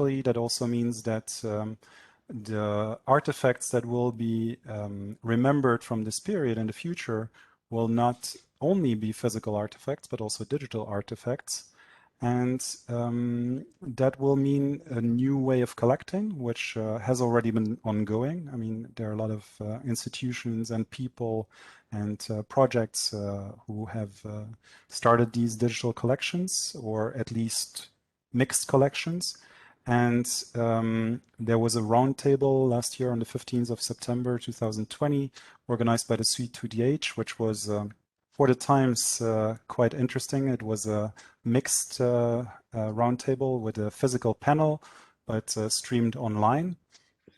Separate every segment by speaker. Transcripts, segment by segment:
Speaker 1: practically, that also means that the artifacts that will be remembered from this period in the future will not only be physical artifacts, but also digital artifacts. And that will mean a new way of collecting, which has already been ongoing. I mean, there are a lot of institutions and people and projects who have started these digital collections, or at least mixed collections. And there was a roundtable last year on the 15th of September 2020, organized by the C2DH, which was for the times quite interesting. It was a mixed roundtable with a physical panel, but streamed online.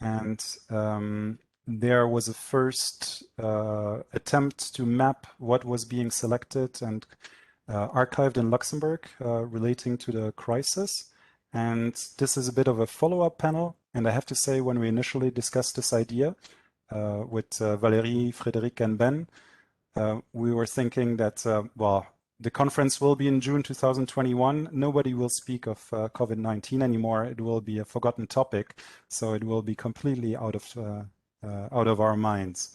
Speaker 1: And there was a first attempt to map what was being selected and archived in Luxembourg relating to the crisis. And this is a bit of a follow-up panel. And I have to say, when we initially discussed this idea with Valérie, Frederic, and Ben, we were thinking that, well, the conference will be in June 2021. Nobody will speak of COVID-19 anymore. It will be a forgotten topic. So it will be completely out of our minds.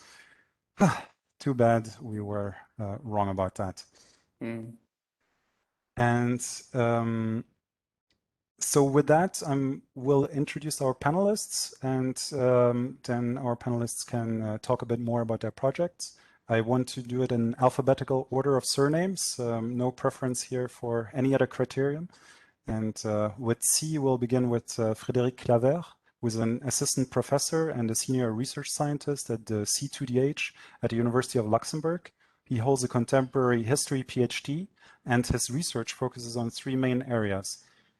Speaker 1: Too bad we were wrong about that. Mm. And so with that, we'll introduce our panelists, and then our panelists can talk a bit more about their projects. I want to do it in alphabetical order of surnames, no preference here for any other criterion. And with C, we'll begin with Frederic Claver, who is an assistant professor and a senior research scientist at the C2DH at the University of Luxembourg. He holds a contemporary history PhD, and his research focuses on three main areas: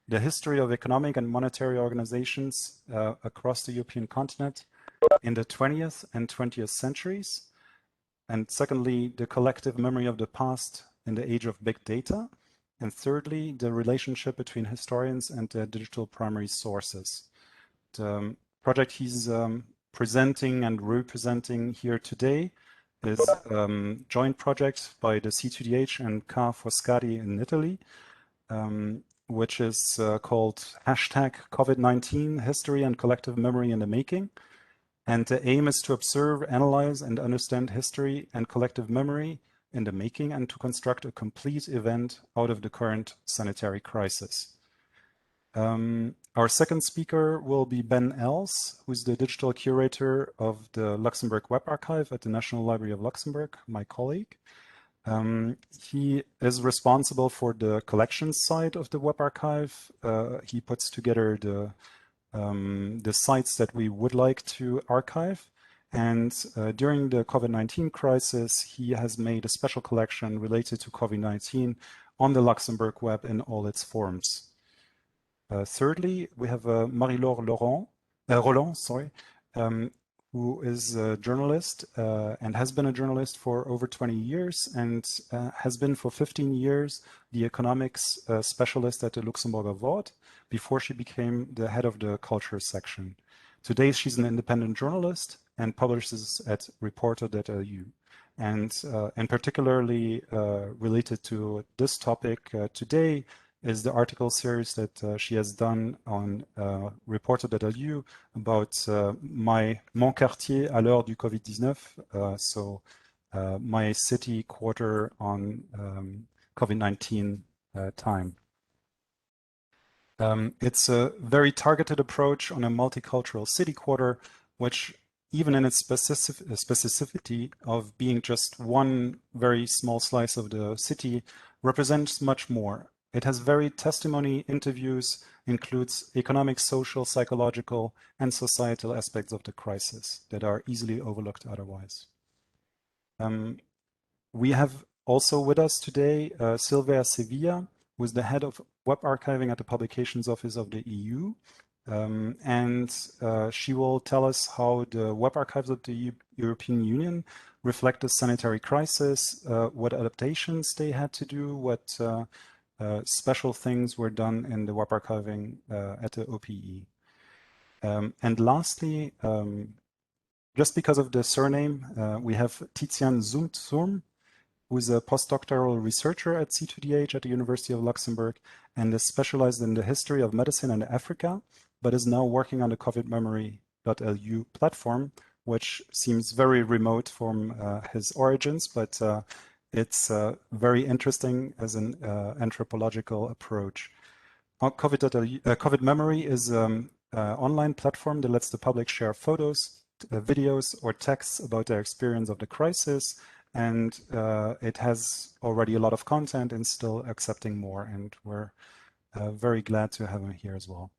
Speaker 1: the history of economic and monetary organizations across the European continent in the 20th and 20th centuries. And secondly, the collective memory of the past in the age of big data. And thirdly, the relationship between historians and their digital primary sources. The project he's presenting and representing here today is a joint project by the C2DH and Ca' Foscari in Italy, which is called #COVID-19 History and Collective Memory in the Making. And the aim is to observe, analyze, and understand history and collective memory in the making, and to construct a complete event out of the current sanitary crisis. Our second speaker will be Ben Els, who's the digital curator of the Luxembourg Web Archive at the National Library of Luxembourg, my colleague. He is responsible for the collections side of the Web Archive. He puts together the sites that we would like to archive. And during the COVID-19 crisis, he has made a special collection related to COVID-19 on the Luxembourg web in all its forms. Thirdly, we have Marie-Laure Roland, who is a journalist and has been a journalist for over 20 years and has been for 15 years the economics specialist at the Luxembourger Wort before she became the head of the culture section. Today, she's an independent journalist and publishes at reporter.lu. And particularly related to this topic today is the article series that she has done on reporter.lu about mon quartier à l'heure du Covid-19, so my city quarter on COVID-19 time. It's a very targeted approach on a multicultural city quarter, which even in its specificity of being just one very small slice of the city, represents much more. It has varied testimony, interviews, includes economic, social, psychological, and societal aspects of the crisis that are easily overlooked otherwise. We have also with us today Silvia Sevilla, who is the head of web archiving at the Publications Office of the EU. And she will tell us how the web archives of the European Union reflect the sanitary crisis, what adaptations they had to do, what special things were done in the web archiving at the OPE. And lastly, just because of the surname, we have Tizian Zumtzurm, who is a postdoctoral researcher at C2DH at the University of Luxembourg and is specialized in the history of medicine in Africa but is now working on the covidmemory.lu platform, which seems very remote from his origins, but it's very interesting as an anthropological approach. COVID Memory is an online platform that lets the public share photos, videos, or texts about their experience of the crisis. And it has already a lot of content and still accepting more. And we're very glad to have him here as well.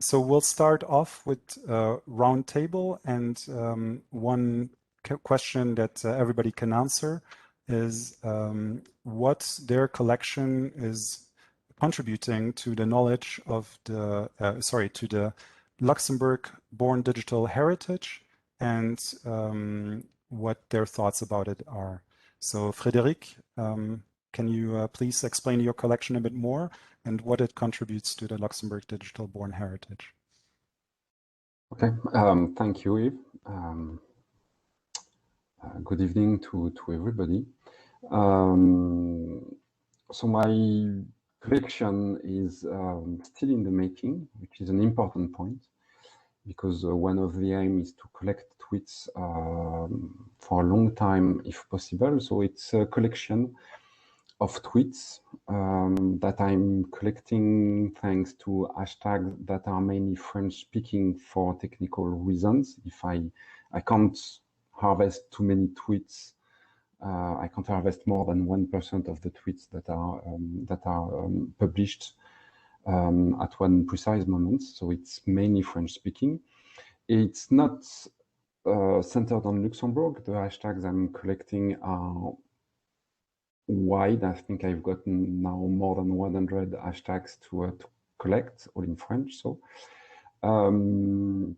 Speaker 1: So we'll start off with Roundtable, and one question that everybody can answer is what their collection is contributing to the knowledge of the, to the Luxembourg-born digital heritage, and what their thoughts about it are. So Frederic, can you please explain your collection a bit more and what it contributes to the Luxembourg digital-born heritage?
Speaker 2: Okay, thank you, Yves. Good evening to everybody. So my collection is still in the making, which is an important point, because one of the aims is to collect tweets for a long time, if possible. So it's a collection of tweets that I'm collecting thanks to hashtags that are mainly French-speaking for technical reasons. If I can't harvest too many tweets, I can't harvest more than 1% of the tweets that are published at one precise moment. So it's mainly French-speaking. It's not centered on Luxembourg. The hashtags I'm collecting are wide. I think I've gotten now more than 100 hashtags to collect, all in French. So, and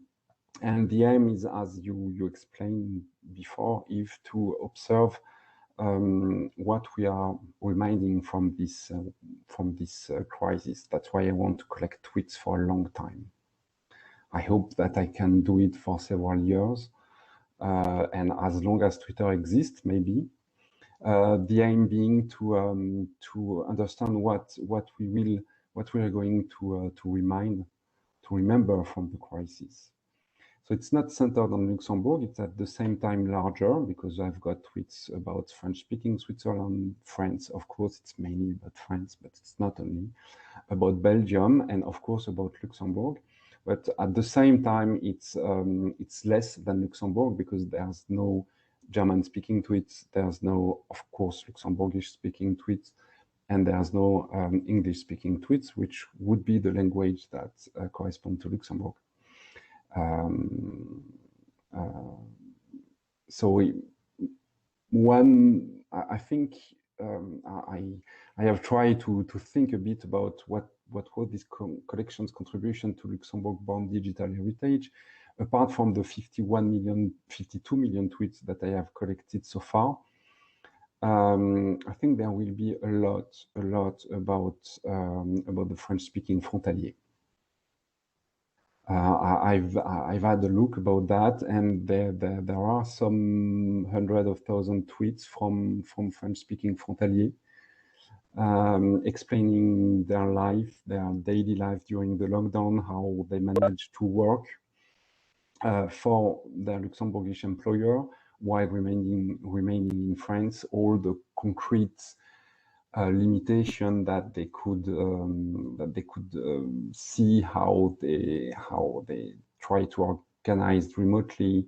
Speaker 2: the aim is, as you explained before, Yves, to observe what we are reminding from this crisis. That's why I want to collect tweets for a long time. I hope that I can do it for several years, and as long as Twitter exists, maybe. The aim being to understand what we are going to remember from the crisis. So it's not centered on Luxembourg. It's at the same time larger, because I've got tweets about French-speaking Switzerland, France. Of course, it's mainly about France, but it's not only about Belgium, and of course about Luxembourg. But at the same time, it's less than Luxembourg, because there's no German-speaking tweets, there's no, of course, Luxembourgish-speaking tweets, and there's no English-speaking tweets, which would be the language that correspond to Luxembourg. So I think I have tried to think a bit about what was this collection's contribution to Luxembourg-born digital heritage, apart from the 52 million tweets that I have collected so far. I think there will be a lot about the French-speaking frontalier. I've had a look about that, and there are some hundreds of thousands tweets from French-speaking frontalier, explaining their life, their daily life during the lockdown, how they managed to work for their Luxembourgish employer while remaining in France, all the concrete limitation that they could see how they try to organize remotely,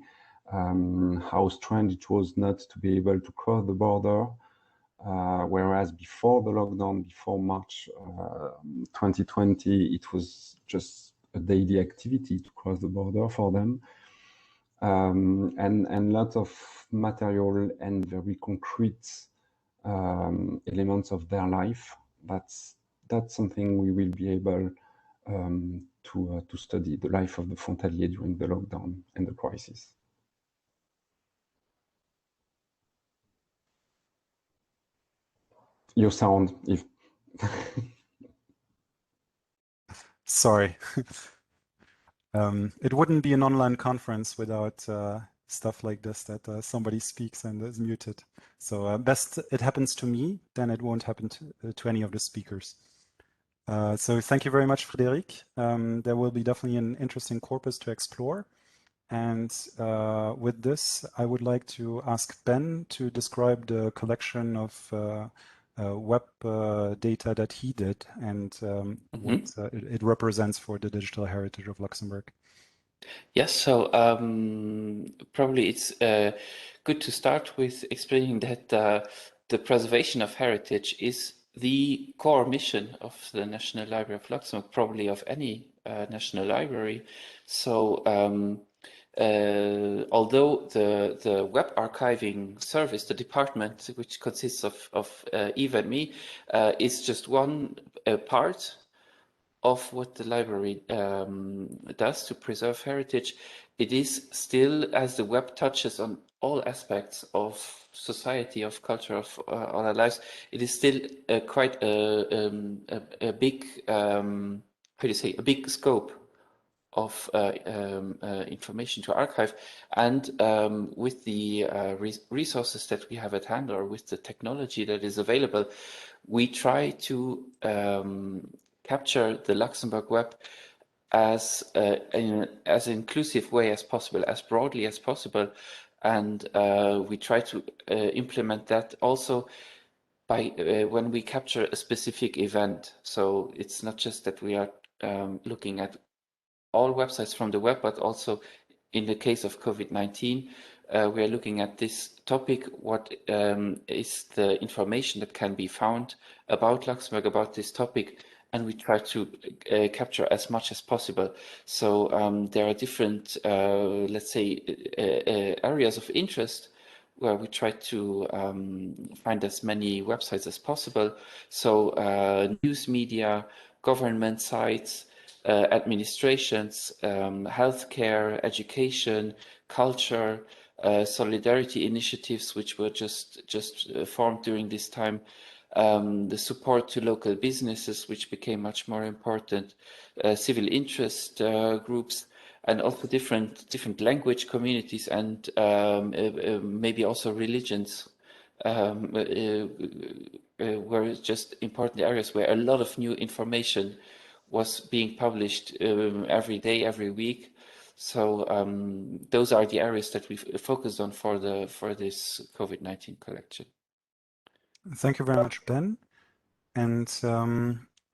Speaker 2: how strange it was not to be able to cross the border, whereas before the lockdown, before March 2020, it was just a daily activity to cross the border for them, and lots of material and very concrete elements of their life. That's something we will be able to study, the life of the frontalier during the lockdown and the crisis. Your sound, if
Speaker 1: Sorry. It wouldn't be an online conference without stuff like this, that somebody speaks and is muted. So best it happens to me, then it won't happen to any of the speakers. So thank you very much, Frederic. There will be definitely an interesting corpus to explore. And with this, I would like to ask Ben to describe the collection of web data that he did and what it represents for the digital heritage of Luxembourg.
Speaker 3: Yes, so probably it's good to start with explaining that the preservation of heritage is the core mission of the National Library of Luxembourg, probably of any national library. So although the web archiving service, the department which consists of Eve and me, is just one part of what the library does to preserve heritage, it is still, as the web touches on all aspects of society, of culture, of all our lives, it is still quite a big, how do you say, a big scope of information to archive. And with the resources that we have at hand, or with the technology that is available, we try to capture the Luxembourg web as in as inclusive way as possible, as broadly as possible, and we try to implement that also by when we capture a specific event. So it's not just that we are looking at all websites from the web, but also in the case of COVID-19, we are looking at this topic. What is the information that can be found about Luxembourg, about this topic, and we try to capture as much as possible. So there are different, let's say, areas of interest where we try to find as many websites as possible. So news media, government sites, administrations, healthcare, education, culture, solidarity initiatives, which were just formed during this time, the support to local businesses, which became much more important, civil interest groups, and also different language communities, and maybe also religions were just important areas where a lot of new information was being published every day, every week. So those are the areas that we've focused on for this COVID-19 collection.
Speaker 1: Thank you very much, Ben. And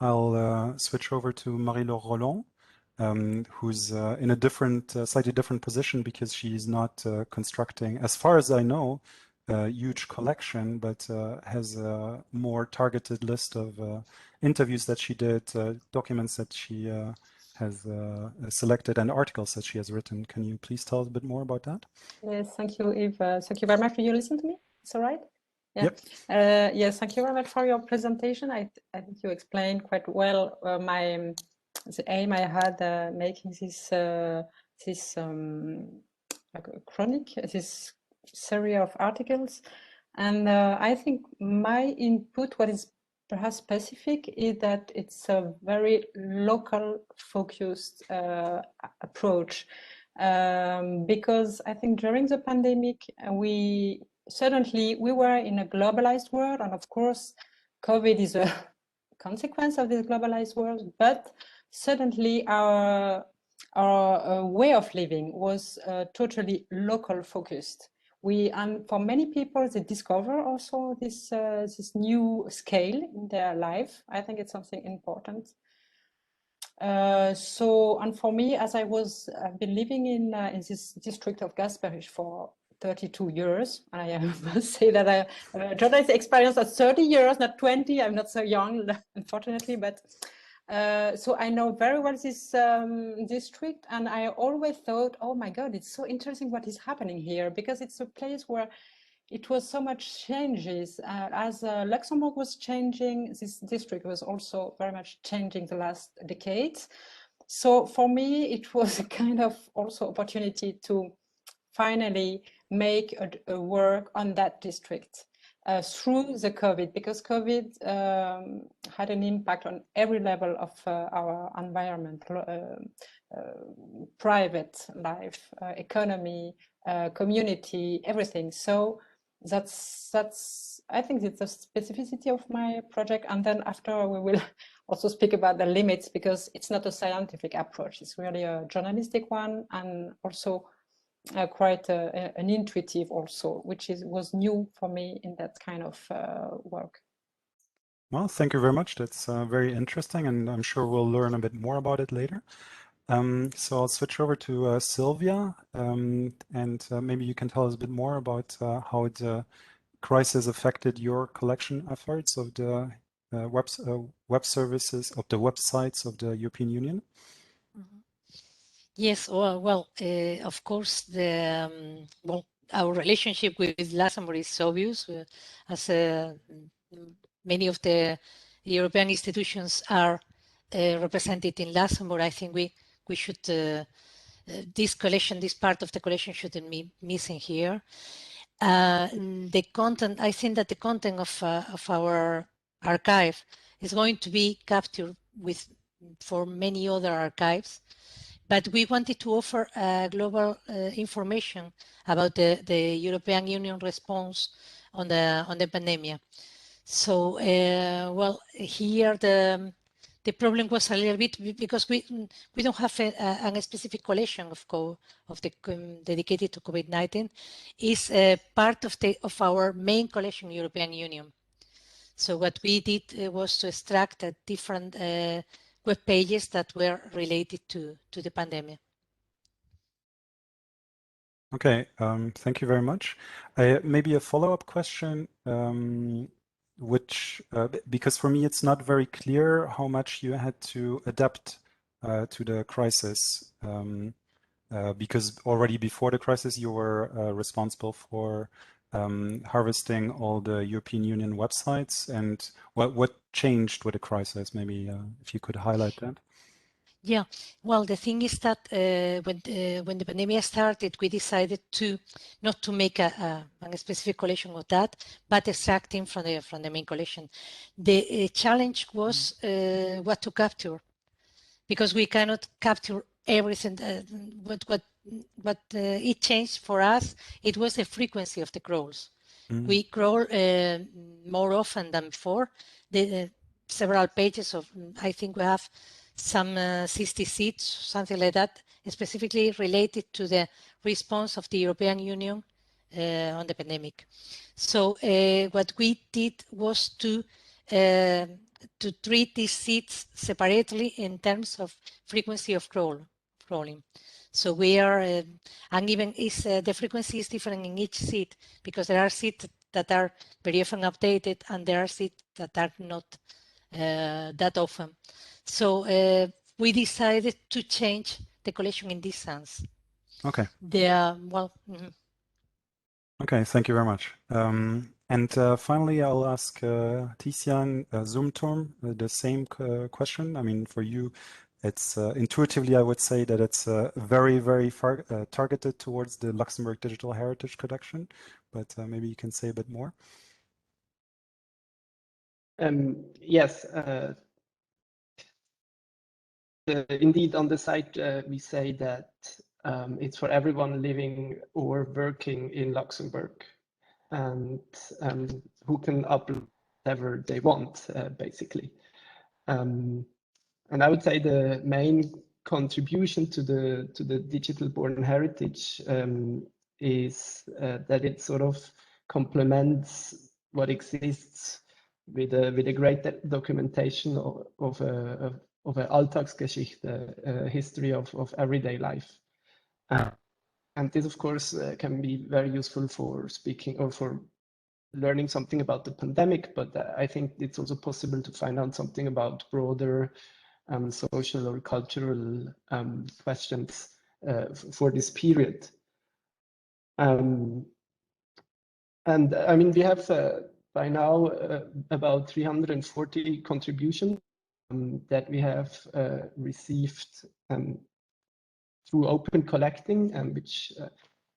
Speaker 1: I'll switch over to Marie-Laure Roland, who's in a slightly different position because she's not constructing, as far as I know, a huge collection, but has a more targeted list of interviews that she did, documents that she has selected, and articles that she has written. Can you please tell us a bit more about that?
Speaker 4: Yes, thank you, Yves. Thank you very much. Do you listen to me? It's all right? Yeah.
Speaker 1: Yep.
Speaker 4: Yes, thank you very much for your presentation. I think you explained quite well the aim I had making this chronic, this series of articles. And I think my input, what is perhaps specific, is that it's a very local focused approach. Because I think during the pandemic, we were in a globalized world, and of course, COVID is a consequence of this globalized world, but suddenly our way of living was totally local focused. And for many people, they discover also this new scale in their life. I think it's something important. And for me, as I've been living in this district of Gasperich for 32 years. I must say that I have a journalist experience of 30 years, not 20. I'm not so young, unfortunately, but so I know very well this district, and I always thought, oh my God, it's so interesting what is happening here, because it's a place where it was so much changes. As Luxembourg was changing, this district was also very much changing the last decades. So for me, it was a kind of also opportunity to finally make a work on that district through the COVID, because COVID had an impact on every level of our environment, private life, economy, community, everything. So that's I think it's a specificity of my project. And then after we will also speak about the limits, because it's not a scientific approach. It's really a journalistic one, and also quite an intuitive also, which was new for me in that kind of work.
Speaker 1: Well, thank you very much. That's very interesting, and I'm sure we'll learn a bit more about it later. So I'll switch over to Sylvia, and maybe you can tell us a bit more about how the crisis affected your collection efforts of the web services, of the websites of the European Union.
Speaker 5: Yes, well, of course, our relationship with Luxembourg is obvious, as many of the European institutions are represented in Luxembourg. I think we should, this part of the collection shouldn't be missing here. The content, I think that the content of our archive is going to be captured for many other archives. But we wanted to offer global information about the European Union response on the pandemic. So, well, here the problem was a little bit because we don't have a specific collection dedicated to COVID-19. Is part of our main collection, European Union. So what we did was to extract different web pages that were related to the pandemic.
Speaker 1: Okay, thank you very much. Maybe a follow-up question, which because for me it's not very clear how much you had to adapt to the crisis, because already before the crisis you were responsible for harvesting all the European Union websites, and what changed with the crisis? Maybe if you could highlight that.
Speaker 5: Yeah, well, the thing is that when the pandemic started, we decided not to make a specific collection of that, but extracting from the main collection. The challenge was what to capture, because we cannot capture everything. What it changed for us, it was the frequency of the crawls. We crawl more often than before. Several pages of, I think we have some 60 seats, something like that, specifically related to the response of the European Union on the pandemic. So what we did was to treat these seats separately in terms of frequency of crawling. So we are, and even the frequency is different in each seat, because there are seats that are very often updated and there are seats that are not that often. So we decided to change the collection in this sense.
Speaker 1: Okay.
Speaker 5: Okay,
Speaker 1: thank you very much. And finally, I'll ask Tizian Zumturm the same question. I mean, for you, it's intuitively, I would say that it's very, very far targeted towards the Luxembourg Digital Heritage Collection, but maybe you can say a bit more.
Speaker 6: Yes, indeed, on the site, we say that it's for everyone living or working in Luxembourg, and who can upload whatever they want, basically. And I would say the main contribution to the digital born heritage is that it sort of complements what exists with a great documentation of a Alltagsgeschichte, history of everyday life. And this, of course, can be very useful for speaking or for learning something about the pandemic, but I think it's also possible to find out something about broader social or cultural questions for this period. And I mean, we have by now about 340 contributions that we have received through open collecting, which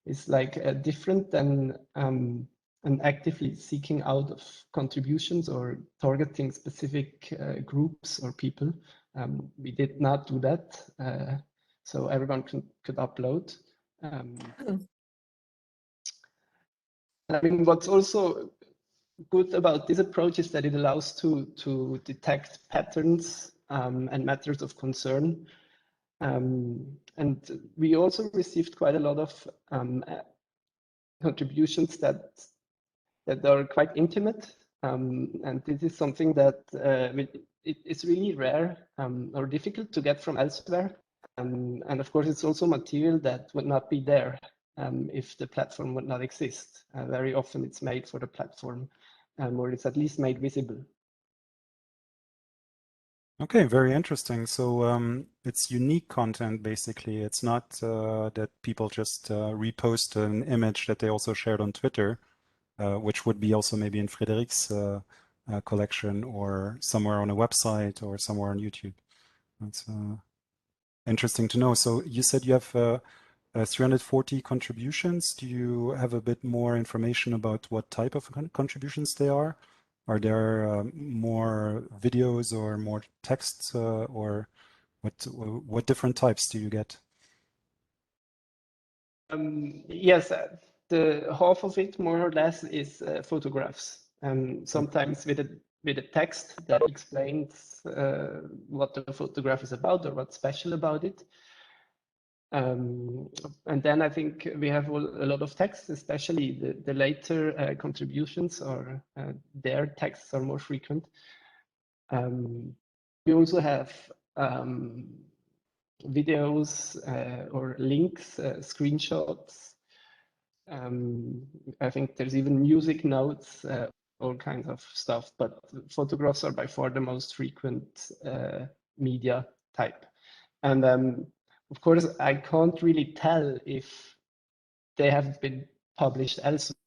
Speaker 6: is like different than and actively seeking out of contributions or targeting specific groups or people. We did not do that, so everyone could upload. I mean, what's also good about this approach is that it allows to detect patterns and matters of concern. And we also received quite a lot of contributions that are quite intimate. And this is something that it's really rare or difficult to get from elsewhere. And of course, it's also material that would not be there if the platform would not exist. Very often it's made for the platform, or it's at least made visible.
Speaker 1: Okay, very interesting. So it's unique content, basically. It's not that people just repost an image that they also shared on Twitter, which would be also maybe in Frederic's collection or somewhere on a website or somewhere on YouTube. That's interesting to know. So you said you have 340 contributions. Do you have a bit more information about what type of contributions they are? Are there more videos or more text, or what different types do you get?
Speaker 6: Yes, the half of it, more or less, is photographs, and sometimes with a text that explains what the photograph is about or what's special about it. And then I think we have a lot of text, especially the later contributions, or their texts are more frequent. We also have videos or links, screenshots. I think there's even music notes, all kinds of stuff, but photographs are by far the most frequent media type. And of course, I can't really tell if they have been published elsewhere.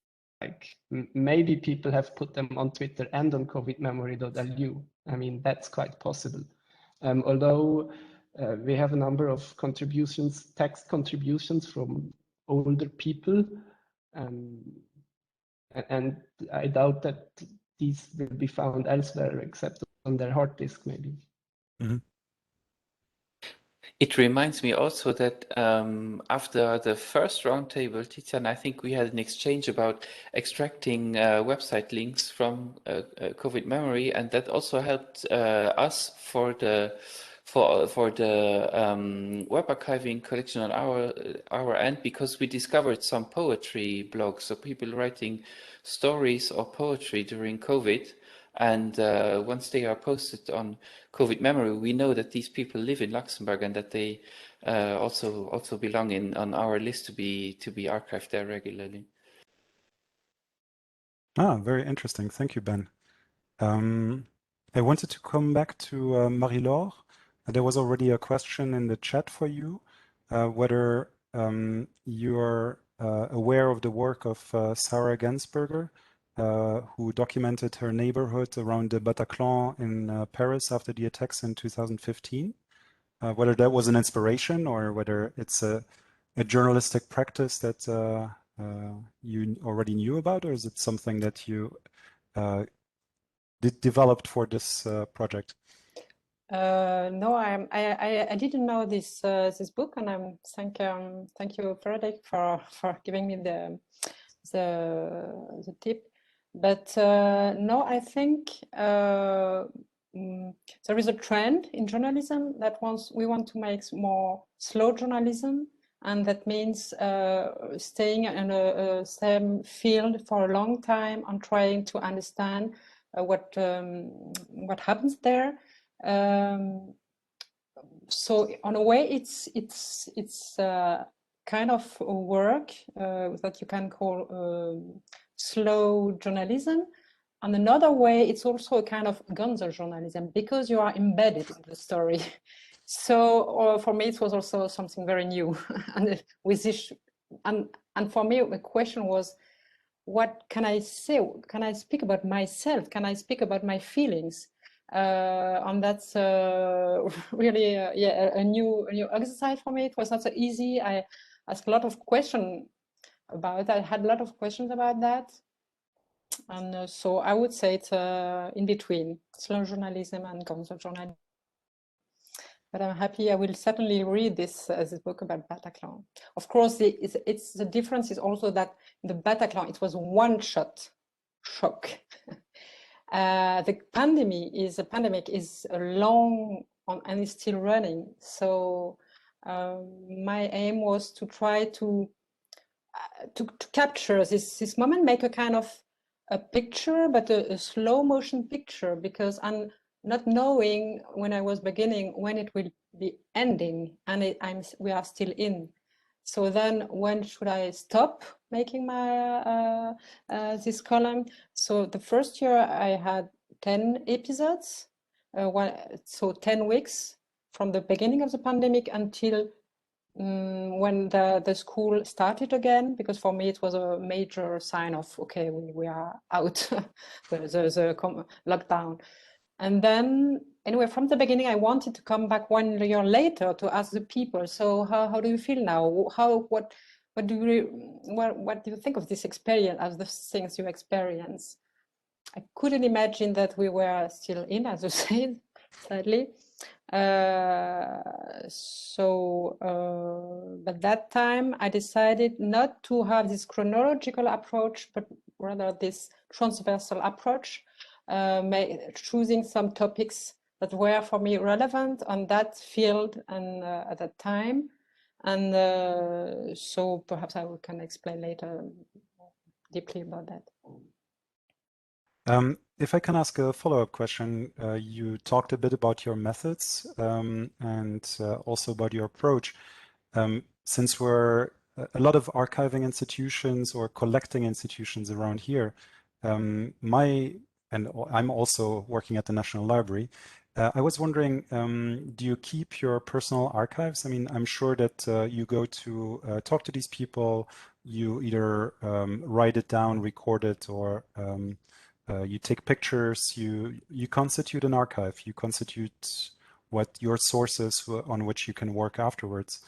Speaker 6: Like maybe people have put them on Twitter and on covidmemory.lu. I mean, that's quite possible. Although we have a number of contributions, text contributions from older people, and I doubt that these will be found elsewhere except on their hard disk, maybe.
Speaker 1: Mm-hmm.
Speaker 3: It reminds me also that after the first roundtable, Tizian, I think we had an exchange about extracting website links from COVID memory, and that also helped us for the web archiving collection on our end, because we discovered some poetry blogs, so people writing stories or poetry during COVID. And once they are posted on COVID memory, we know that these people live in Luxembourg and that they also belong on our list to be archived there regularly.
Speaker 1: Very interesting. Thank you, Ben. I wanted to come back to Marie-Laure. There was already a question in the chat for you, whether you're aware of the work of Sarah Gainsberger, who documented her neighborhood around the Bataclan in Paris after the attacks in 2015. Whether that was an inspiration or whether it's a journalistic practice that you already knew about, or is it something that you developed for this project?
Speaker 4: No, I didn't know this book, and I'm thank you, Frederic, for giving me the tip. But no, I think there is a trend in journalism that we want to make more slow journalism, and that means staying in a same field for a long time and trying to understand what happens there. So on a way, it's kind of a work that you can call slow journalism. On another way, it's also a kind of gonzo journalism, because you are embedded in the story. So for me, it was also something very new. And with this, and for me, the question was, what can I say? Can I speak about myself? Can I speak about my feelings? And that's really a new exercise for me. It was not so easy. I asked a lot of questions about it. I had a lot of questions about that. And so I would say it's in between slow journalism and gonzo journalism. But I'm happy. I will certainly read this book about Bataclan. Of course, the difference is also that in the Bataclan, it was one shot shock. The pandemic is a long and is still running. So my aim was to try to capture this moment, make a kind of a picture, but a slow motion picture, because I'm not knowing when I was beginning when it will be ending, and we are still in. So then, when should I stop making my this column? So the first year I had 10 episodes, so 10 weeks from the beginning of the pandemic until when the school started again, because for me it was a major sign of, okay, we are out, the lockdown. And then anyway, from the beginning, I wanted to come back 1 year later to ask the people, so how do you feel now? What do you think of this experience, of the things you experience? I couldn't imagine that we were still in, as you said, sadly. But that time I decided not to have this chronological approach, but rather this transversal approach, choosing some topics that were for me relevant on that field and at that time. And so perhaps I can explain later more deeply about that.
Speaker 1: If I can ask a follow-up question, you talked a bit about your methods and also about your approach. Since we're a lot of archiving institutions or collecting institutions around here, I'm also working at the National Library. I was wondering, do you keep your personal archives? I mean, I'm sure that you go to talk to these people, you either write it down, record it, or you take pictures, you constitute an archive, you constitute what your sources on which you can work afterwards.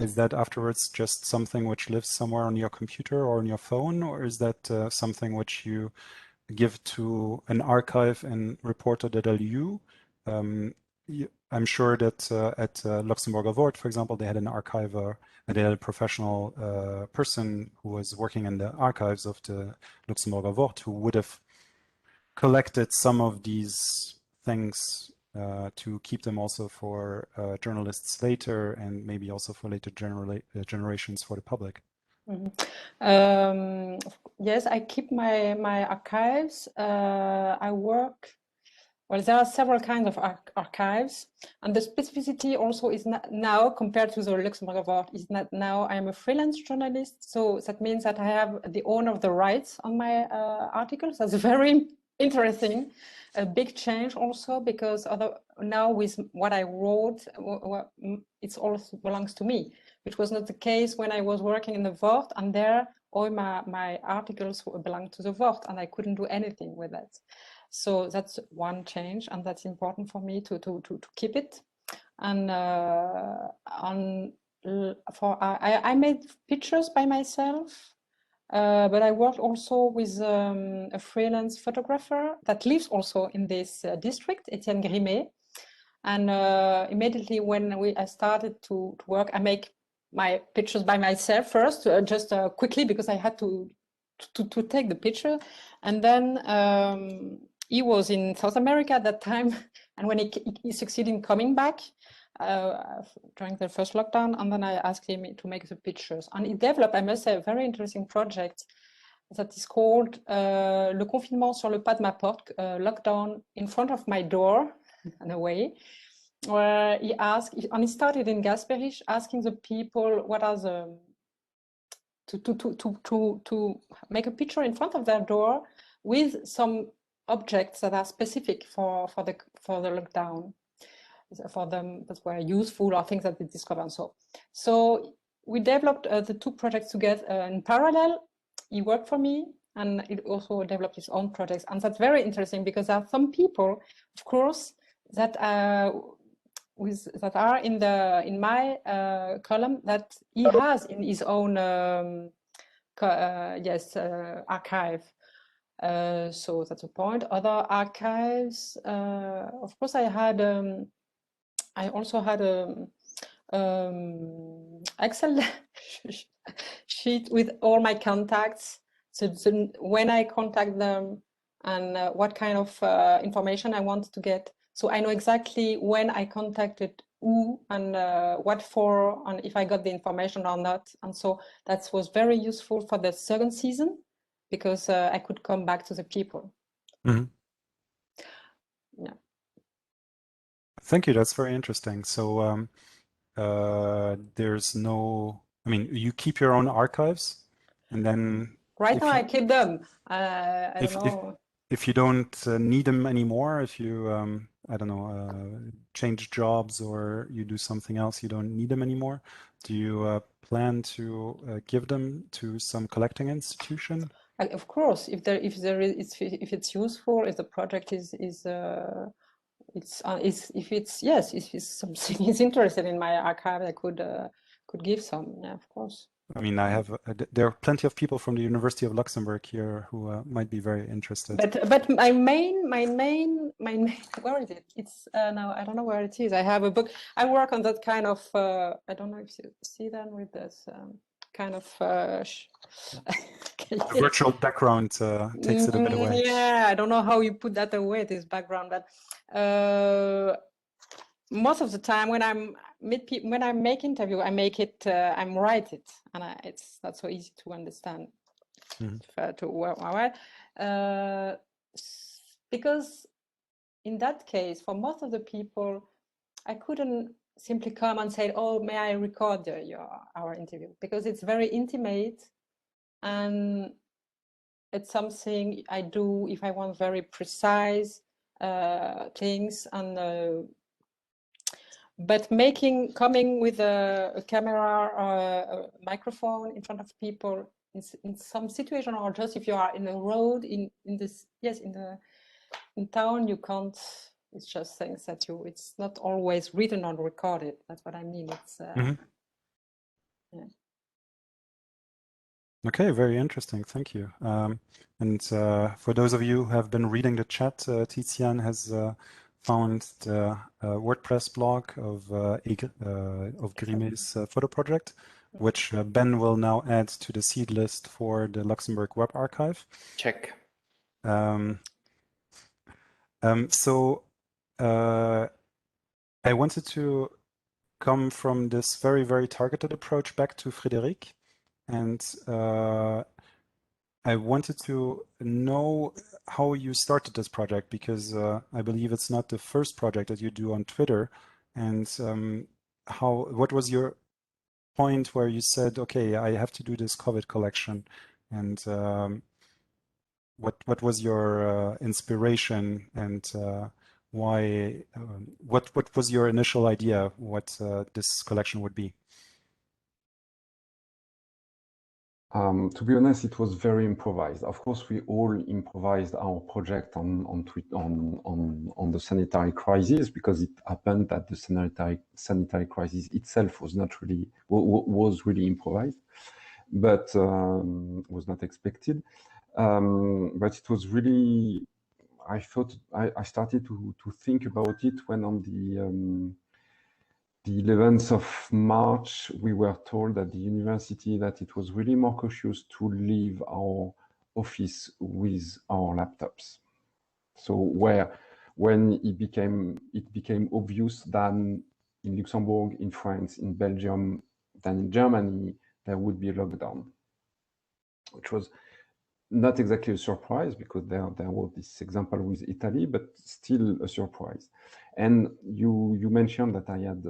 Speaker 1: Is that afterwards just something which lives somewhere on your computer or on your phone, or is that something which you give to an archive and report to the DLU? I'm sure that at Luxembourg Award, for example, they had an archiver, and they had a professional person who was working in the archives of the Luxembourg Award who would have collected some of these things to keep them also for journalists later, and maybe also for later generations for the public.
Speaker 4: Mm-hmm. Yes, I keep my archives. I work. Well, there are several kinds of archives, and the specificity also is not now compared to the Luxembourg Award is not now. I am a freelance journalist, so that means that I have the owner of the rights on my articles. That's very interesting, a big change also, because now with what I wrote, it also belongs to me, which was not the case when I was working in the Word, and there all my articles belonged to the Word, and I couldn't do anything with that. So that's one change, and that's important for me to keep it. And I made pictures by myself, but I worked also with a freelance photographer that lives also in this district, Etienne Grimet. And immediately when I started to work, I make my pictures by myself first, just quickly, because I had to take the picture. And then he was in South America at that time, and when he succeeded in coming back during the first lockdown, and then I asked him to make the pictures. And he developed, I must say, a very interesting project that is called Le confinement sur le pas de ma porte, lockdown in front of my door, in a way, where he asked, and he started in Gasperich, asking the people what are the to make a picture in front of their door with some objects that are specific for the lockdown, for them that were useful or things that they discovered. So we developed the two projects together in parallel. He worked for me, and it also developed his own projects, and that's very interesting because there are some people, of course, that are in my column that he has in his own archive. So that's a point. Other archives, of course, I also had a Excel sheet with all my contacts. So when I contact them and what kind of information I want to get, so I know exactly when I contacted who and what for, and if I got the information or not. And so that was very useful for the second season, because I could come back to the people.
Speaker 1: Mm-hmm.
Speaker 4: Yeah.
Speaker 1: Thank you. That's very interesting. So there's no, I mean, you keep your own archives, and then
Speaker 4: right now I keep them. I don't know.
Speaker 1: If you don't need them anymore, if you, I don't know, change jobs or you do something else, you don't need them anymore. Do you plan to give them to some collecting institution?
Speaker 4: Of course, if it's useful, if the project if it's something is interested in my archive, I could give some. Yeah, of course.
Speaker 1: I mean, I have there are plenty of people from the University of Luxembourg here who might be very interested.
Speaker 4: But my main where is it? It's now I don't know where it is. I have a book. I work on that kind of I don't know if you see that with this kind of
Speaker 1: the virtual background takes it a bit away.
Speaker 4: Yeah, I don't know how you put that away, this background, but most of the time when I make interview, I make it, I write it, and it's not so easy to understand. Because in that case, for most of the people, I couldn't simply come and say, "Oh, may I record our interview?" Because it's very intimate, and it's something I do if I want very precise things. And but coming with a camera or a microphone in front of people in some situation, or just if you are in the road in town, you can't. It's just things that it's not always written or recorded. That's what I mean. It's yeah.
Speaker 1: Okay, very interesting. Thank you. And for those of you who have been reading the chat, Tizian has found the WordPress blog of Grime's photo project, which Ben will now add to the seed list for the Luxembourg Web Archive.
Speaker 3: Check.
Speaker 1: So I wanted to come from this very, very targeted approach back to Frederic. And I wanted to know how you started this project, because I believe it's not the first project that you do on Twitter. And what was your point where you said, okay, I have to do this COVID collection? And what was your inspiration, and why? What was your initial idea what this collection would be?
Speaker 2: To be honest, it was very improvised. Of course, we all improvised our project on the sanitary crisis, because it happened that the sanitary crisis itself was really improvised, but was not expected. But it was really, I thought I started to think about it when on the 11th of March, we were told at the university that it was really more cautious to leave our office with our laptops. So when it became obvious that in Luxembourg, in France, in Belgium, then in Germany, there would be a lockdown, which was not exactly a surprise, because there was this example with Italy, but still a surprise. And you mentioned that I had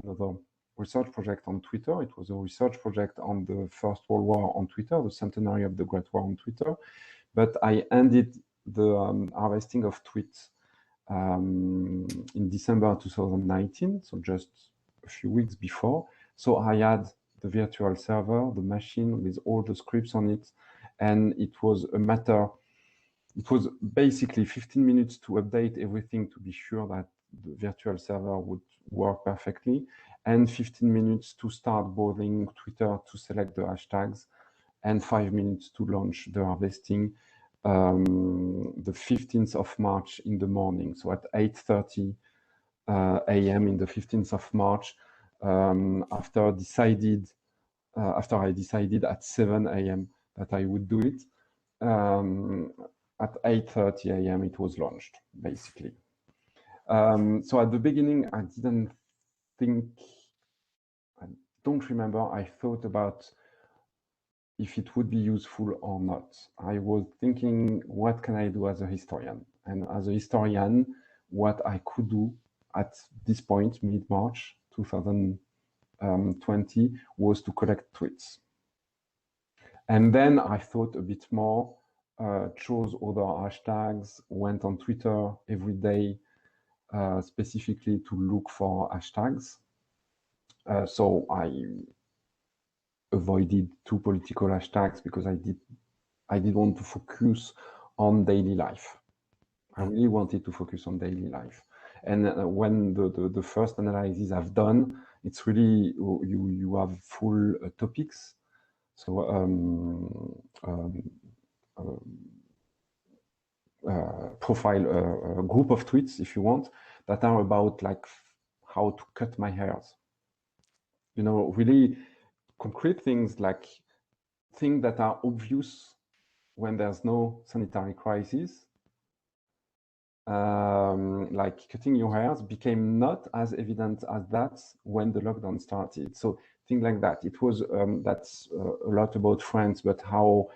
Speaker 2: another research project on Twitter. It was a research project on the First World War on Twitter, the centenary of the Great War on Twitter. But I ended the harvesting of tweets in December 2019, so just a few weeks before. So I had the virtual server, the machine with all the scripts on it, and it was basically 15 minutes to update everything to be sure that the virtual server would work perfectly, and 15 minutes to start browsing Twitter to select the hashtags, and 5 minutes to launch the harvesting the 15th of March in the morning. So at 8:30 a.m. in the 15th of March, after I decided at 7 a.m. that I would do it. at 8:30 a.m. it was launched, basically. So at the beginning, I didn't think, I don't remember, I thought about if it would be useful or not. I was thinking, what can I do as a historian? And as a historian, what I could do at this point, mid-March 2020, was to collect tweets. And then I thought a bit more, chose other hashtags, went on Twitter every day, specifically to look for hashtags. So I avoided 2 political hashtags because I did want to focus on daily life. I really wanted to focus on daily life. And when the first analysis I've done, it's really, you have full topics. So profile a group of tweets, if you want, that are about like how to cut my hairs. You know, really concrete things, like things that are obvious when there's no sanitary crisis. Like cutting your hairs became not as evident as that when the lockdown started. So things like that. It was that's a lot about France, but how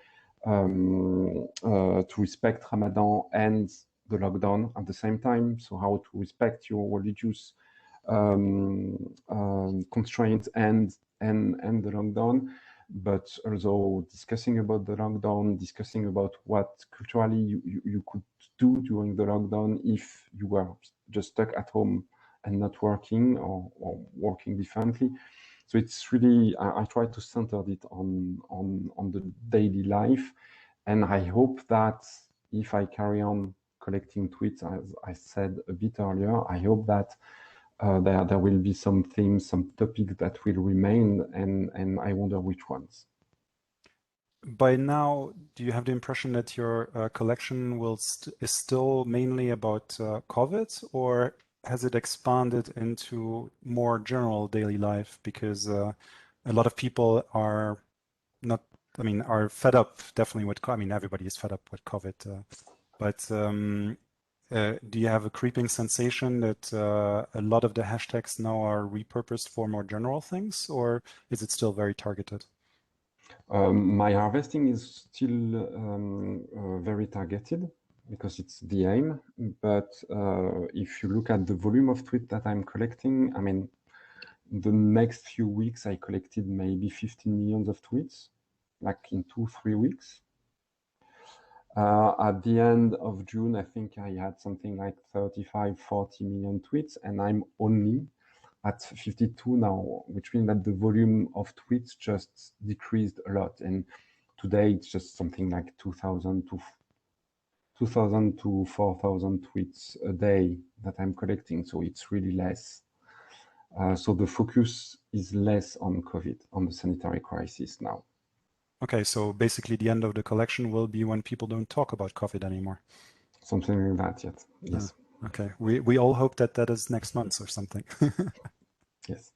Speaker 2: to respect Ramadan and the lockdown at the same time. So how to respect your religious constraints and the lockdown, but also discussing about the lockdown, discussing about what culturally you could do during the lockdown if you were just stuck at home and not working, or working differently. So it's really, I try to center it on the daily life, and I hope that if I carry on collecting tweets, as I said a bit earlier, I hope that there will be some themes, some topics that will remain, and I wonder which ones.
Speaker 1: By now, do you have the impression that your collection is still mainly about COVID, or has it expanded into more general daily life? Because a lot of people are not, I mean, are fed up definitely with, I mean, everybody is fed up with COVID, but do you have a creeping sensation that a lot of the hashtags now are repurposed for more general things, or is it still very targeted?
Speaker 2: My harvesting is still very targeted because it's the aim. But if you look at the volume of tweets that I'm collecting, I mean, the next few weeks I collected maybe 15 million of tweets, like in 2-3 weeks. At the end of June, I think I had something like 35-40 million tweets, and I'm only at 52 now, which means that the volume of tweets just decreased a lot. And today it's just something like 2,000 to 4,000 tweets a day that I'm collecting. So it's really less. So the focus is less on COVID, on the sanitary crisis now.
Speaker 1: Okay, so basically the end of the collection will be when people don't talk about COVID anymore.
Speaker 2: Something like that, yet. Yes.
Speaker 1: Okay, we all hope that that is next month or something.
Speaker 2: Yes.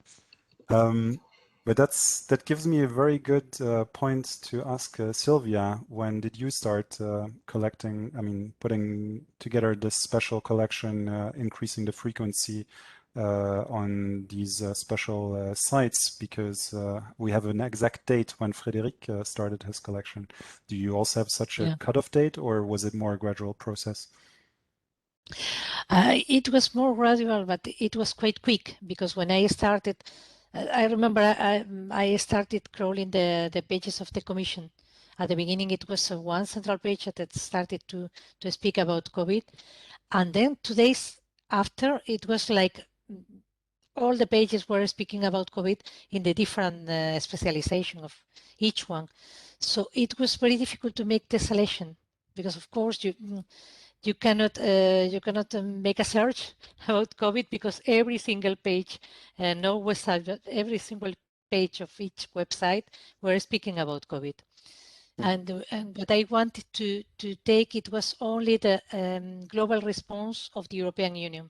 Speaker 1: But that gives me a very good point to ask Sylvia. When did you start collecting, I mean, putting together this special collection, increasing the frequency on these special sites? Because we have an exact date when Frederic started his collection. Do you also have such a cutoff date, or was it more a gradual process?
Speaker 5: It was more gradual, but it was quite quick, because when I started, I remember I started crawling the pages of the Commission. At the beginning, it was one central page that started to speak about COVID. And then 2 days after, it was like all the pages were speaking about COVID in the different specialization of each one. So it was very difficult to make the selection, because of course you cannot make a search about COVID, because every single page, no website, every single page of each website were speaking about COVID. And what I wanted to take, it was only the global response of the European Union.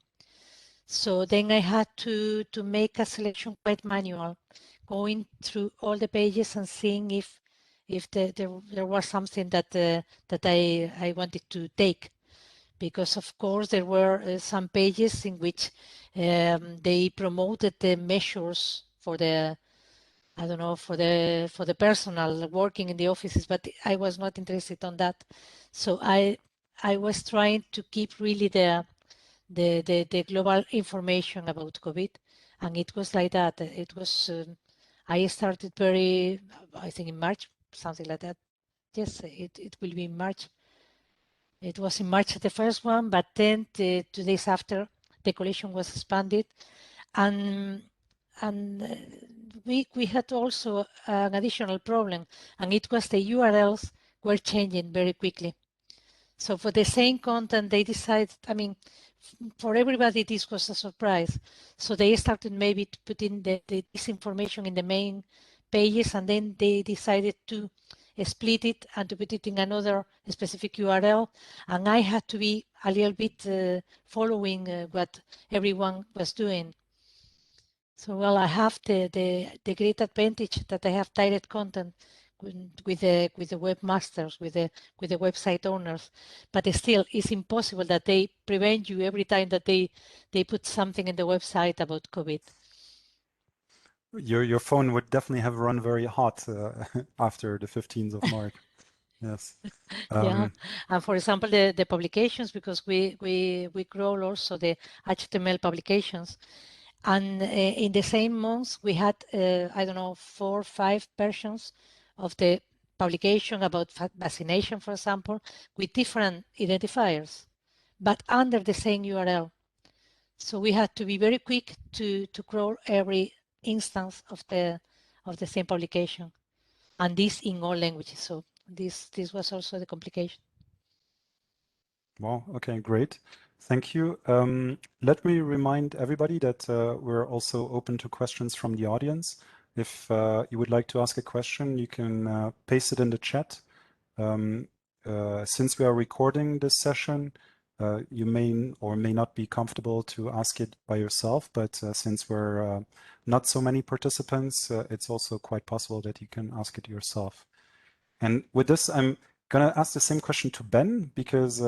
Speaker 5: So then I had to make a selection quite manual, going through all the pages and seeing if if there was something that that I wanted to take, because of course there were some pages in which they promoted the measures for the, I don't know, for the personal working in the offices, but I was not interested on that. So I was trying to keep really the global information about COVID, and it was like that. It was I started I think in March, something like that. Yes, it will be in March. It was in March the first one, but then 2 days after, the collection was expanded, and we had also an additional problem, and it was the URLs were changing very quickly. So for the same content, they decided, I mean, for everybody, this was a surprise. So they started maybe to put in this information in the main pages, and then they decided to split it and to put it in another specific URL. And I had to be a little bit following what everyone was doing. So, well, I have the great advantage that I have direct content with the webmasters, with the website owners, but still, it's impossible that they prevent you every time that they put something in the website about COVID.
Speaker 1: Your phone would definitely have run very hot after the 15th of March. Yes.
Speaker 5: Yeah, and for example, the publications, because we crawl also the HTML publications. And in the same month, we had, I don't know, 4 or 5 versions of the publication about vaccination, for example, with different identifiers, but under the same URL. So we had to be very quick to crawl every instance of the same publication, and this in all languages. So this was also the complication.
Speaker 1: Wow. Okay, great. Thank you. Let me remind everybody that we're also open to questions from the audience. If you would like to ask a question, you can paste it in the chat. Since we are recording this session, you may or may not be comfortable to ask it by yourself, but since we're not so many participants, it's also quite possible that you can ask it yourself. And with this, I'm going to ask the same question to Ben, because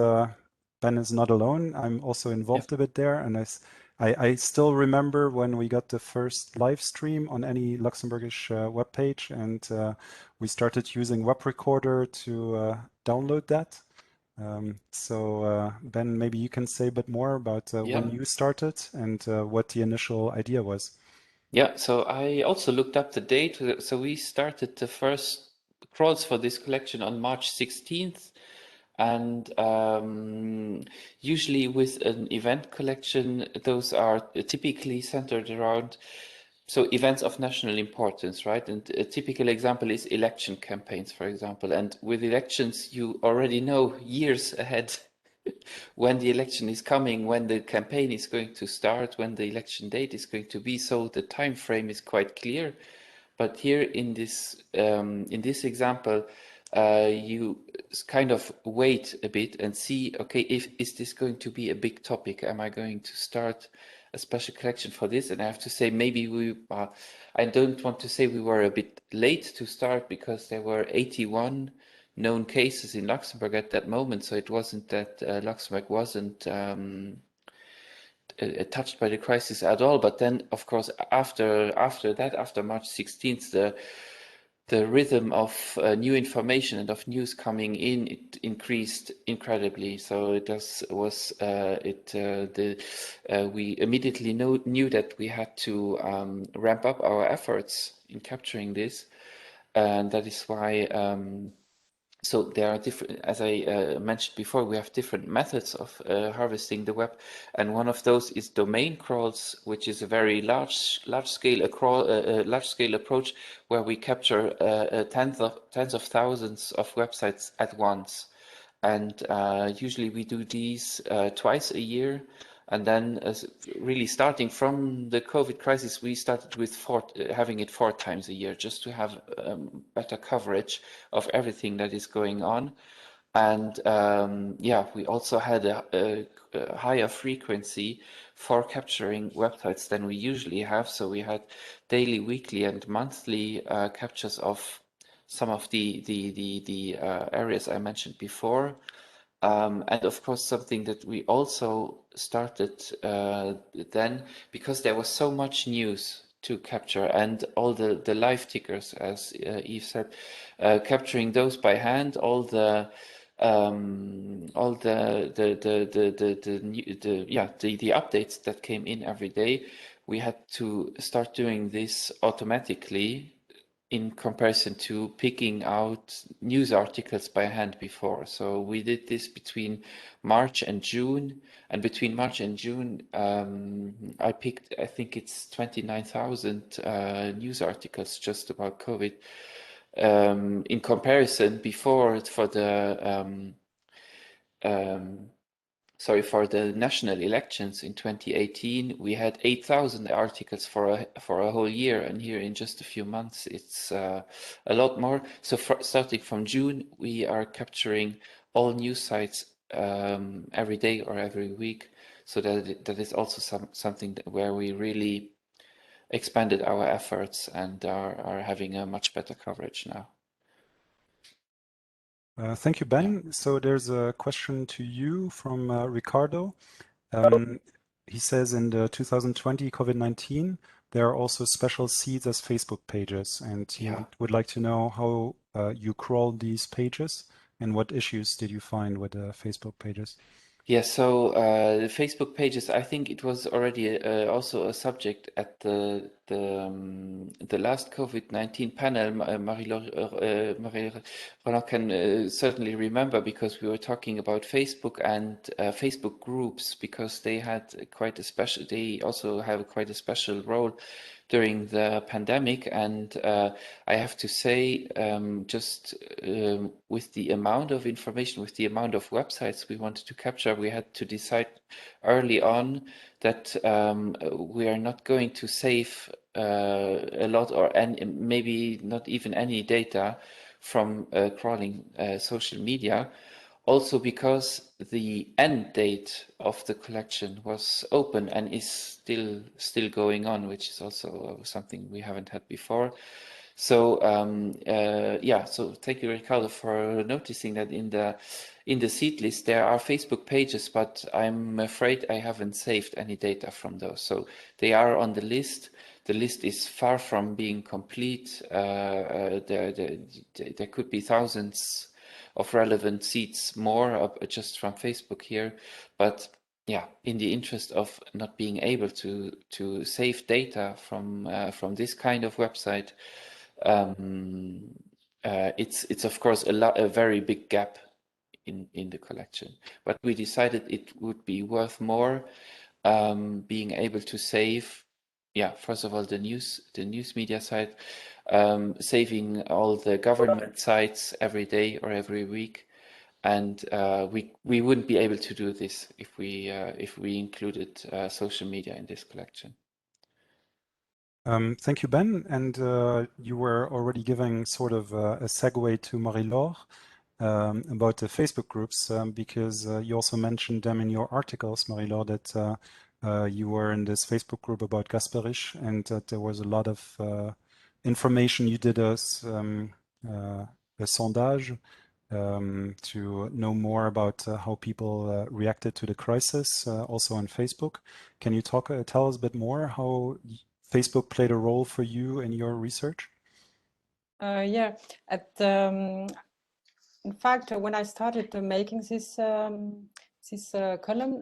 Speaker 1: Ben is not alone. I'm also involved a bit there. And I still remember when we got the first live stream on any Luxembourgish webpage, and we started using Web Recorder to download that. So Ben, maybe you can say a bit more about when you started and what the initial idea was.
Speaker 3: Yeah, so I also looked up the date. So we started the first crawls for this collection on March 16th. And usually with an event collection, those are typically centered around events of national importance, right? And a typical example is election campaigns, for example. And with elections, you already know years ahead when the election is coming, when the campaign is going to start, when the election date is going to be. So the time frame is quite clear. But here in this example, you kind of wait a bit and see, okay, is this going to be a big topic? Am I going to start a special collection for this? And I have to say, maybe I don't want to say we were a bit late to start, because there were 81 known cases in Luxembourg at that moment. So it wasn't that Luxembourg wasn't touched by the crisis at all. But then, of course, after March 16th, the rhythm of new information and of news coming in, it increased incredibly. So we immediately knew that we had to ramp up our efforts in capturing this, and that is why. So there are different, as I mentioned before, we have different methods of harvesting the web, and one of those is domain crawls, which is a very large scale approach where we capture tens of thousands of websites at once, and usually we do these twice a year. And then, really starting from the COVID crisis, we started with having it 4 times a year, just to have better coverage of everything that is going on. And yeah, we also had a higher frequency for capturing websites than we usually have. So we had daily, weekly, and monthly captures of some of the areas I mentioned before. And of course, something that we also started then, because there was so much news to capture, and all the live tickers, as Yves said, capturing those by hand, all the updates that came in every day. We had to start doing this automatically in comparison to picking out news articles by hand before. So we did this between March and June, and between March and June, I picked, I think it's 29,000 news articles just about COVID. In comparison, before for the for the national elections in 2018, we had 8,000 articles for a whole year, and here in just a few months, it's a lot more. So starting from June, we are capturing all news sites every day or every week. So that is also something where we really expanded our efforts and are having a much better coverage now.
Speaker 1: Thank you, Ben. Yeah. So there's a question to you from Ricardo. He says in the 2020 COVID-19, there are also special seeds as Facebook pages, and he would like to know how you crawled these pages and what issues did you find with the Facebook pages?
Speaker 3: Yeah, so the Facebook pages, I think it was already also a subject at the last COVID-19 panel. Marie Roland can certainly remember, because we were talking about Facebook and Facebook groups, because they had they also have quite a special role during the pandemic. And I have to say, with the amount of information, with the amount of websites we wanted to capture, we had to decide early on that we are not going to save a lot, or maybe not even any data from crawling social media. Also because the end date of the collection was open and is still going on, which is also something we haven't had before. So so thank you, Ricardo, for noticing that in the seed list there are Facebook pages, but I'm afraid I haven't saved any data from those. So they are on the list. The list is far from being complete. There could be thousands of relevant seeds more just from Facebook here, but yeah, in the interest of not being able to save data from this kind of website, it's of course a very big gap in the collection. But we decided it would be worth more being able to save, first of all, the news media site, saving all the government sites every day or every week, and we wouldn't be able to do this if we included social media in this collection.
Speaker 1: Thank you, Ben. And you were already giving sort of a segue to Marie-Laure about the Facebook groups, because you also mentioned them in your articles, Marie-Laure, that you were in this Facebook group about Gasperish, and that there was a lot of information. You did a sondage to know more about how people reacted to the crisis, also on Facebook. Can you tell us a bit more how Facebook played a role for you in your research?
Speaker 4: Yeah, in fact, when I started making this column,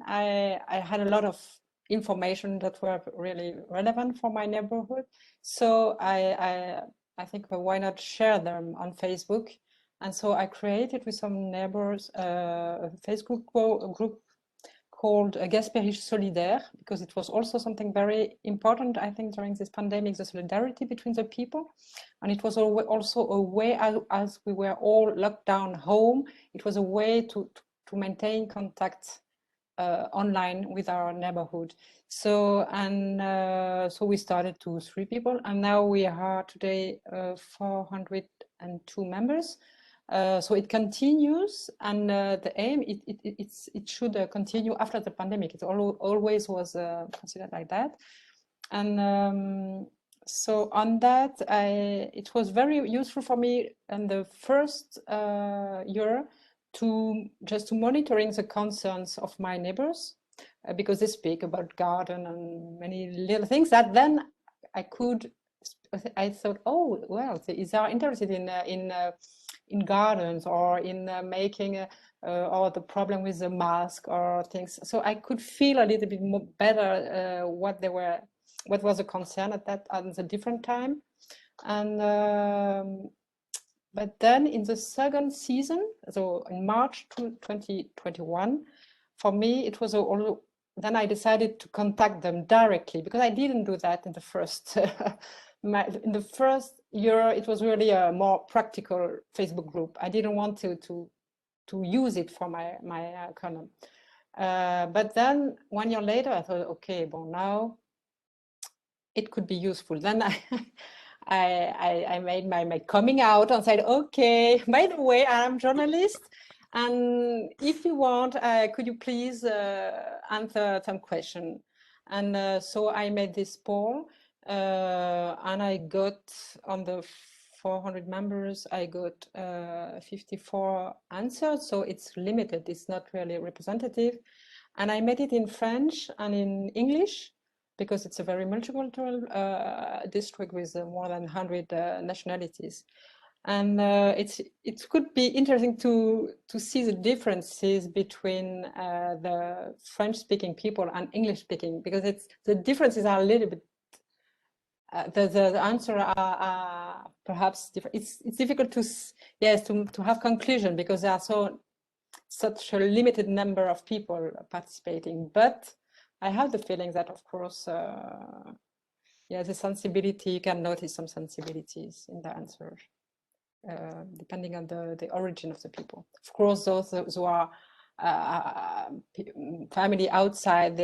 Speaker 4: I had a lot of information that were really relevant for my neighborhood. So I think, why not share them on Facebook? And so I created with some neighbors a Facebook group called Gasperish Solidaire, because it was also something very important, I think, during this pandemic, the solidarity between the people. And it was also a way, as we were all locked down home, it was a way to maintain contact online with our neighborhood. So we started 2-3 people, and now we are today 402 members. So it continues, and the aim it should continue after the pandemic. It always was considered like that, and So on that, it was very useful for me in the first year to monitoring the concerns of my neighbors, because they speak about garden and many little things that then I thought, oh well, they are interested in gardens or in making or the problem with the mask or things. So I could feel a little bit more better what was a concern at the different time. And but then in the second season, so in March 2021, for me it was then I decided to contact them directly, because I didn't do that in the first in the first year. It was really a more practical Facebook group. I didn't want to use it for my column. But then 1 year later, I thought, okay, well, now it could be useful. Then I made my coming out and said, okay, by the way, I'm a journalist, and if you want, could you please answer some question? And so I made this poll, and I got, on the 400 members, I got 54 answers, so it's limited, it's not really representative. And I made it in French and in English, because it's a very multicultural district with more than 100 nationalities. And it could be interesting to see the differences between the French-speaking people and English-speaking, because the differences are a little bit, the answers are perhaps different. It's difficult to have conclusion, because there are such a limited number of people participating. But I have the feeling that, of course, the sensibility, you can notice some sensibilities in the answer, depending on the origin of the people. Of course, those who are family outside,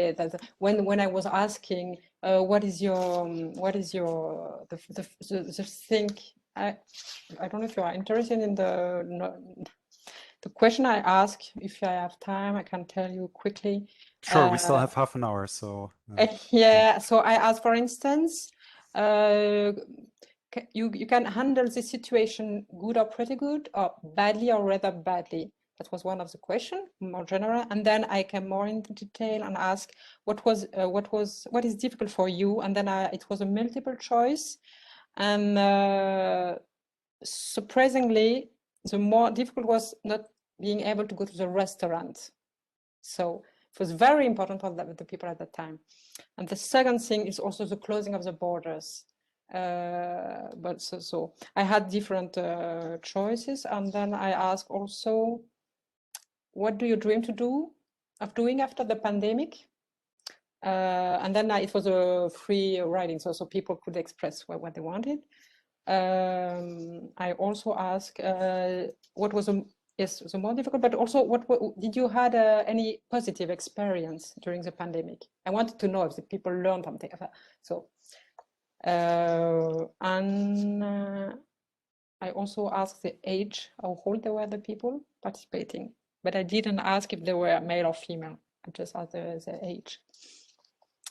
Speaker 4: when I was asking, what is your the thing, I don't know if you are interested in the question I ask. If I have time, I can tell you quickly.
Speaker 1: Sure, we still have half an hour, so.
Speaker 4: Yeah, so I asked, for instance, you can handle the situation good or pretty good, or badly or rather badly. That was one of the questions, more general. And then I came more into detail and asked what is difficult for you. And then it was a multiple choice. And surprisingly, the more difficult was not being able to go to the restaurant. So it was very important for the people at that time. And the second thing is also the closing of the borders. But so I had different choices. And then I asked also, what do you dream of doing after the pandemic? And then it was a free writing, so people could express what they wanted. I also asked what was the more difficult, but also what did you had any positive experience during the pandemic? I wanted to know if the people learned something. So, and I also asked the age, how old they were, the people participating, but I didn't ask if they were male or female. I just asked the age.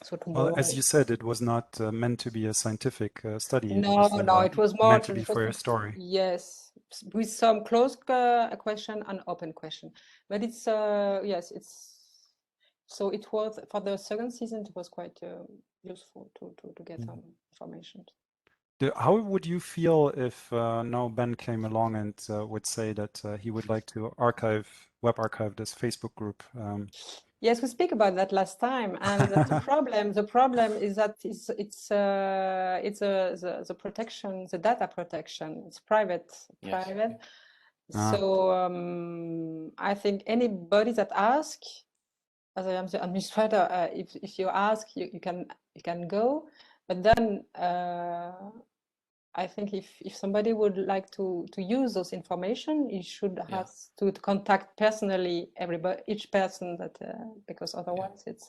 Speaker 4: So
Speaker 1: well, as you said, it was not meant to be a scientific study.
Speaker 4: No, it was more
Speaker 1: meant to be for your story.
Speaker 4: Yes, with some closed question and open question. But it's yes, so it was for the second season. It was quite useful to get some information.
Speaker 1: How would you feel if now Ben came along and would say that he would like to web archive this Facebook group?
Speaker 4: Yes, we speak about that last time, and the problem is that it's the protection, the data protection. It's private. So I think anybody that asks, as I am the administrator, if you ask, you can go. But then I think if somebody would like to use those information, you should have to contact personally each person, that because otherwise it's.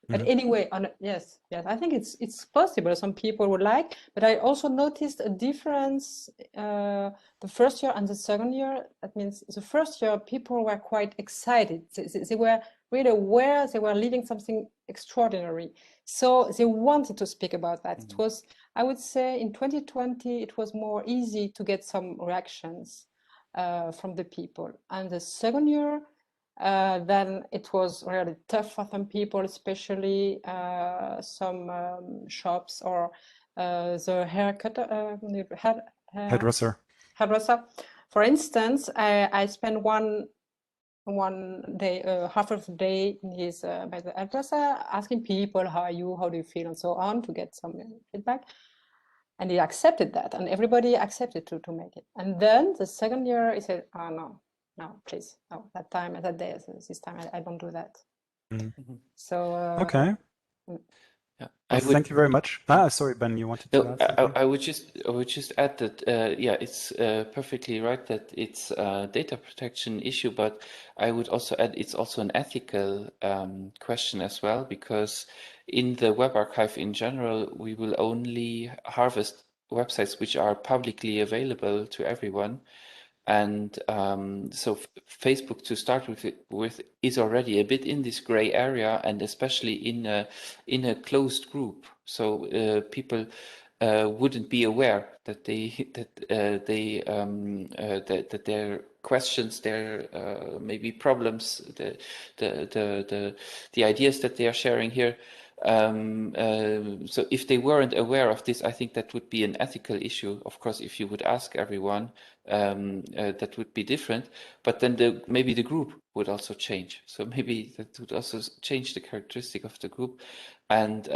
Speaker 4: But anyway, yes, I think it's possible. Some people would like, but I also noticed a difference the first year and the second year. That means the first year people were quite excited. They were really aware they were leaving something extraordinary. So they wanted to speak about that. It was, I would say, in 2020, it was more easy to get some reactions from the people. And the second year, then it was really tough for some people, especially some shops or the
Speaker 1: hairdresser.
Speaker 4: For instance, I spent one day, half of the day in his by the hairdresser, asking people, how are you, how do you feel, and so on, to get some feedback. And he accepted that, and everybody accepted to make it. And then the second year, he said, oh, no, please, no, that time, that day, this time, I don't do that. So
Speaker 1: okay.
Speaker 3: Yeah,
Speaker 1: well, thank you very much. Sorry, Ben, you wanted to add something?
Speaker 3: I would just add that yeah, it's perfectly right that it's a data protection issue, but I would also add it's also an ethical question as well, because in the web archive in general, we will only harvest websites which are publicly available to everyone. And so Facebook, to start with, is already a bit in this gray area, and especially in a closed group. So people wouldn't be aware that that their questions, their maybe problems, the ideas that they are sharing here. So if they weren't aware of this, I think that would be an ethical issue. Of course, if you would ask everyone, that would be different, but then maybe the group would also change. So maybe that would also change the characteristic of the group. And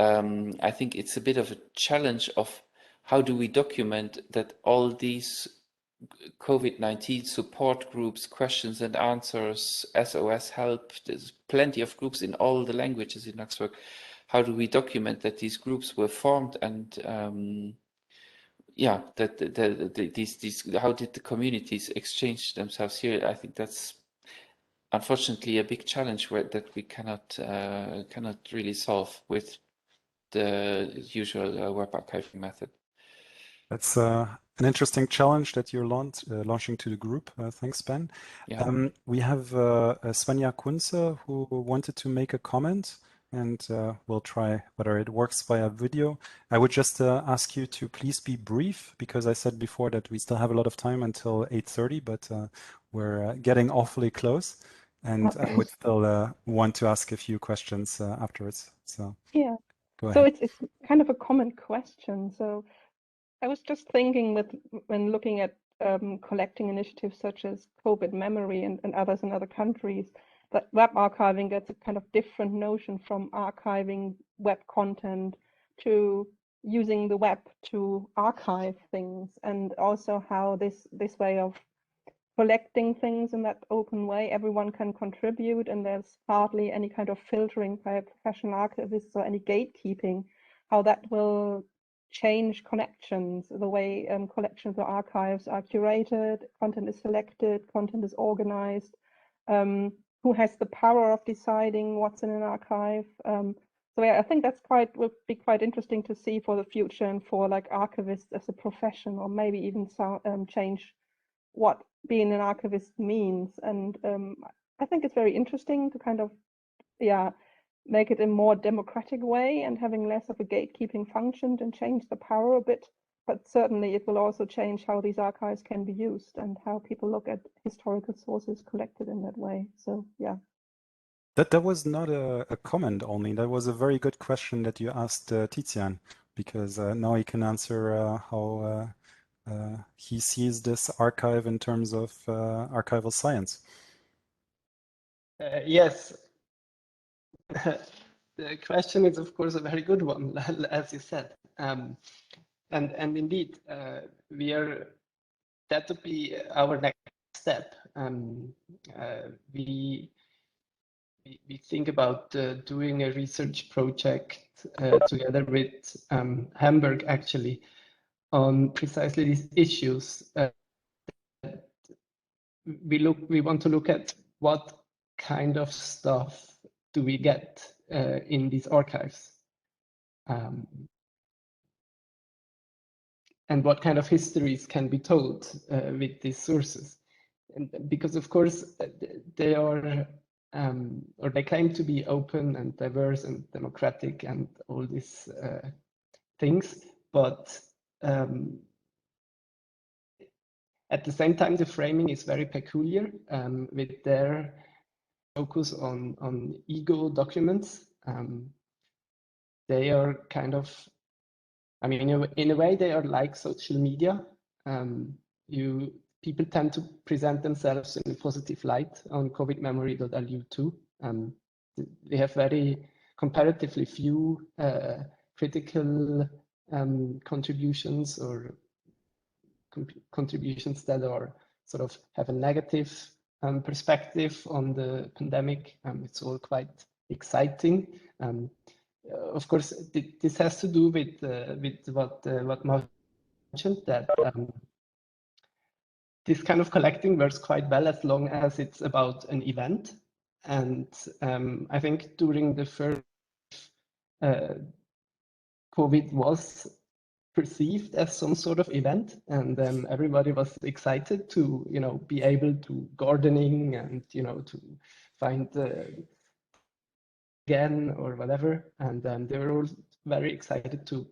Speaker 3: I think it's a bit of a challenge of how do we document that all these COVID-19 support groups, questions and answers, SOS help, there's plenty of groups in all the languages in Luxembourg. How do we document that these groups were formed, and yeah, that these how did the communities exchange themselves here? I think that's unfortunately a big challenge that we cannot really solve with the usual web archiving method.
Speaker 1: That's an interesting challenge that you're launching to the group. Thanks, Ben.
Speaker 3: Yeah.
Speaker 1: We have Svenja Kunze, who wanted to make a comment, and we'll try whether it works via video. I would just ask you to please be brief, because I said before that we still have a lot of time until 8:30, but we're getting awfully close, and I would still want to ask a few questions afterwards. So
Speaker 7: yeah,
Speaker 1: go ahead.
Speaker 7: So it's kind of a common question. So I was just thinking when looking at collecting initiatives such as COVID memory and others in other countries, that web archiving gets a kind of different notion from archiving web content to using the web to archive things, and also how this way of collecting things in that open way, everyone can contribute, and there's hardly any kind of filtering by professional archivists or any gatekeeping, how that will change connections, the way collections or archives are curated, content is selected, content is organized, who has the power of deciding what's in an archive. So yeah, I think that's would be quite interesting to see for the future, and for like archivists as a profession, or maybe even change what being an archivist means. And I think it's very interesting to kind of, yeah, make it a more democratic way and having less of a gatekeeping function, and change the power a bit. But certainly it will also change how these archives can be used and how people look at historical sources collected in that way. So yeah.
Speaker 1: That was not a comment only. That was a very good question that you asked Tizian, because now he can answer how he sees this archive in terms of archival science.
Speaker 6: Yes. The question is, of course, a very good one, as you said. And indeed, that would be our next step. We think about doing a research project together with Hamburg, actually, on precisely these issues. We want to look at what kind of stuff do we get in these archives, and what kind of histories can be told with these sources. And because of course they are or they claim to be open and diverse and democratic and all these things, but at the same time, the framing is very peculiar with their focus on ego documents. They are kind of, I mean, in a way, they are like social media. People tend to present themselves in a positive light on covidmemory.lu too. They have very comparatively few critical contributions or contributions that are sort of have a negative perspective on the pandemic. It's all quite exciting. Of course, this has to do with what Mark mentioned, that this kind of collecting works quite well as long as it's about an event. And I think during the first COVID was perceived as some sort of event, and everybody was excited to, you know, be able to gardening and, you know, to find again or whatever. And they were all very excited to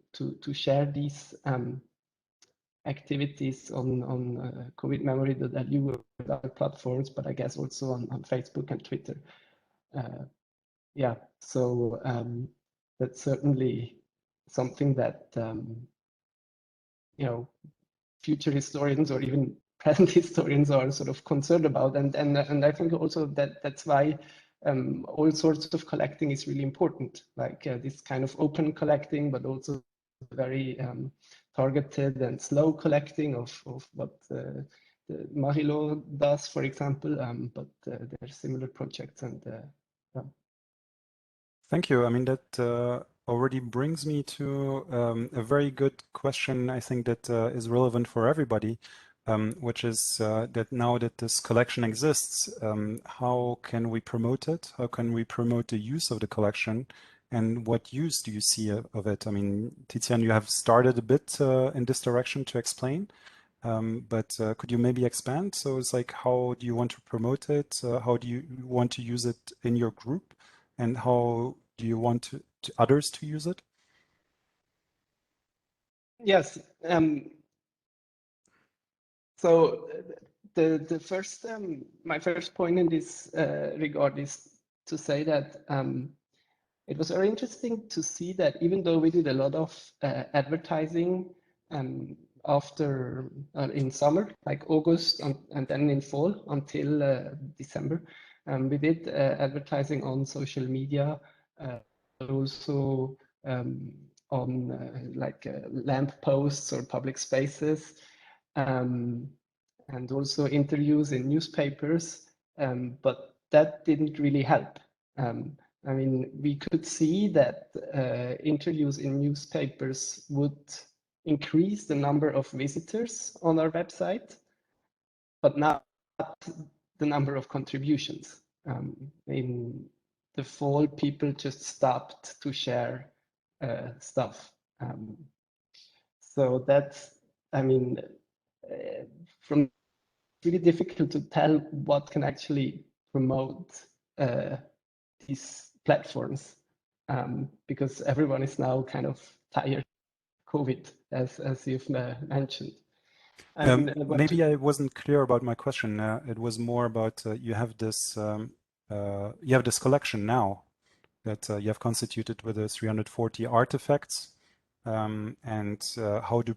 Speaker 6: share these activities on covidmemory.lu with other platforms, but I guess also on Facebook and Twitter. Yeah, so that's certainly something that you know, future historians or even present historians are sort of concerned about, and I think also that's why all sorts of collecting is really important, like this kind of open collecting, but also very targeted and slow collecting of what the Marilo does, for example, but there are similar projects, and yeah.
Speaker 1: Thank you. I mean, that already brings me to a very good question, I think, that is relevant for everybody, which is that now that this collection exists, how can we promote it? How can we promote the use of the collection? And what use do you see of it? I mean, Tizian, you have started a bit in this direction to explain, but could you maybe expand? So it's like, how do you want to promote it? How do you want to use it in your group? And how do you want to others to use it?
Speaker 6: Yes. So the first my first point in this regard is to say that it was very interesting to see that even though we did a lot of advertising after in summer, like August and then in fall until December, we did advertising on social media, also on like lamp posts or public spaces, and also interviews in newspapers, but that didn't really help. I mean, we could see that interviews in newspapers would increase the number of visitors on our website, but not the number of contributions. In the fall, people just stopped to share stuff. So that's, I mean, from really difficult to tell what can actually promote these platforms, because everyone is now kind of tired of COVID, as you've mentioned.
Speaker 1: Maybe I wasn't clear about my question. It was more about you have this collection now that you have constituted with the 340 artifacts, and how do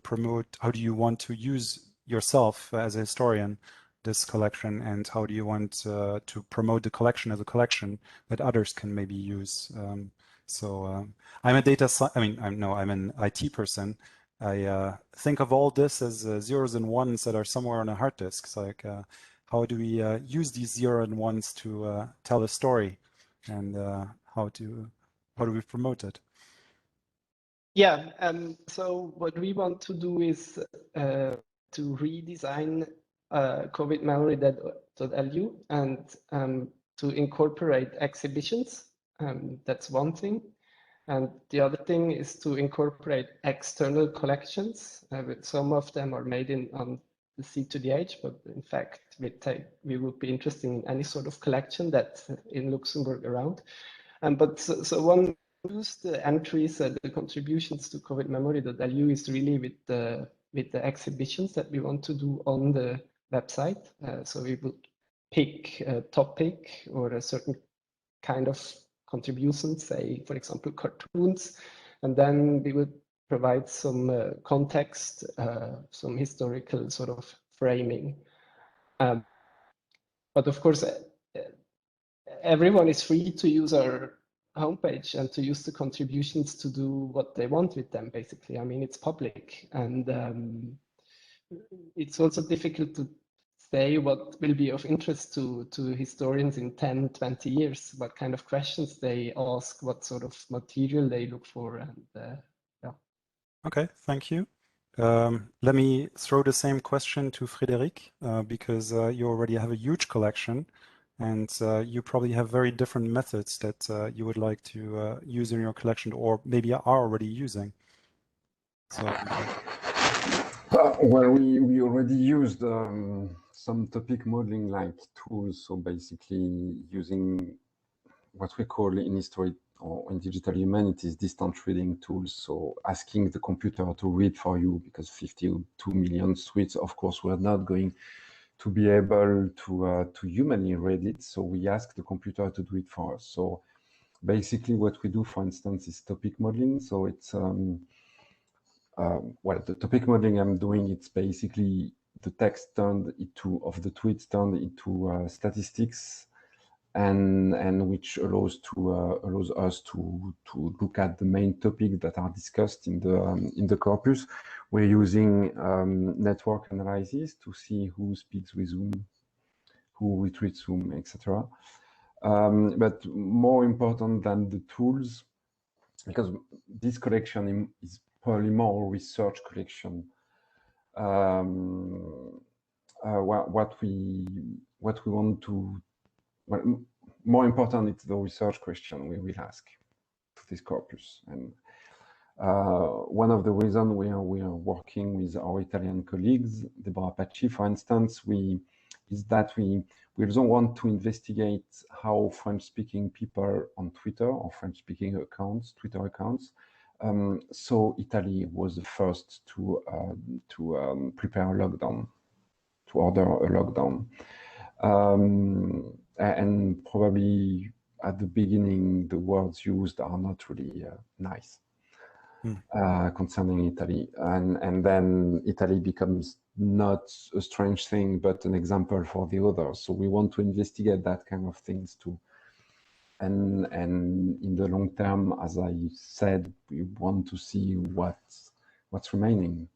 Speaker 1: you want to use yourself as a historian this collection, and how do you want to promote the collection as a collection that others can maybe use? I'm an IT person. I think of all this as zeros and ones that are somewhere on a hard disk. It's like, how do we use these 0 and 1s to tell a story, and how do we promote it?
Speaker 6: Yeah, so what we want to do is to redesign covidmemory.lu and to incorporate exhibitions. That's one thing. And the other thing is to incorporate external collections. Some of them are made on the C to the H, but in fact, we would be interested in any sort of collection that's in Luxembourg around. So one use the entries, the contributions to COVID memory.lu is really with the exhibitions that we want to do on the website. So we would pick a topic or a certain kind of contribution, say, for example, cartoons, and then we would provide some context, some historical sort of framing. But of course, everyone is free to use our homepage and to use the contributions to do what they want with them, basically. I mean, it's public, and it's also difficult to say what will be of interest to historians in 10, 20 years, what kind of questions they ask, what sort of material they look for, and yeah.
Speaker 1: Okay, thank you. Let me throw the same question to Frederic, because you already have a huge collection, and you probably have very different methods that you would like to use in your collection, or maybe are already using. So,
Speaker 2: well, we already used some topic modeling like tools. So basically using what we call in history or in digital humanities, distant reading tools. So asking the computer to read for you, because 52 million tweets, of course, we're not going to be able to humanly read it. So we ask the computer to do it for us. So basically what we do, for instance, is topic modeling. So it's, well, the topic modeling I'm doing, it's basically the text turned into, of the tweets turned into statistics, and which allows us to look at the main topics that are discussed in the corpus. We're using network analysis to see who speaks with whom, who retweets whom, etc. But more important than the tools, because this collection is probably more research collection. What we want to, well, more important, it's the research question we will ask to this corpus. And one of the reasons we are working with our Italian colleagues, Deborah Pacci, for instance, is that we also want to investigate how French-speaking people on Twitter or French-speaking accounts, Twitter accounts, so Italy was the first to prepare a lockdown, to order a lockdown. And probably at the beginning, the words used are not really nice concerning Italy. And then Italy becomes not a strange thing, but an example for the others. So we want to investigate that kind of things too. And in the long term, as I said, we want to see what's remaining.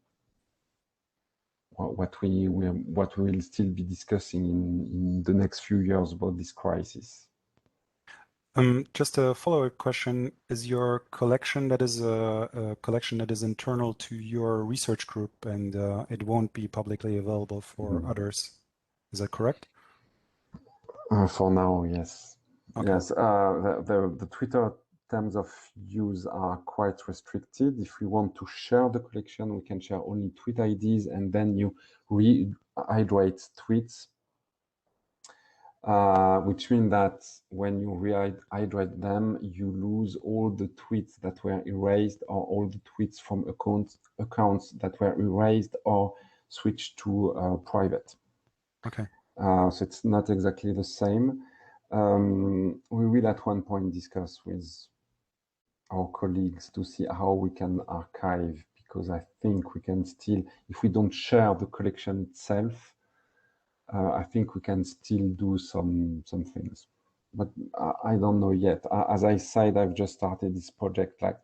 Speaker 2: What we will still be discussing in the next few years about this crisis.
Speaker 1: Just a follow-up question: is your collection that is a collection that is internal to your research group, and it won't be publicly available for others? Is that correct?
Speaker 2: For now, yes.
Speaker 1: Okay.
Speaker 2: Yes. The Twitter terms of use are quite restricted. If we want to share the collection, we can share only tweet IDs, and then you rehydrate tweets, which means that when you rehydrate them, you lose all the tweets that were erased, or all the tweets from accounts that were erased or switched to private.
Speaker 1: Okay.
Speaker 2: So it's not exactly the same. We will at one point discuss with our colleagues to see how we can archive, because I think we can still, if we don't share the collection itself, I think we can still do some things, but I don't know yet. As I said, I've just started this project like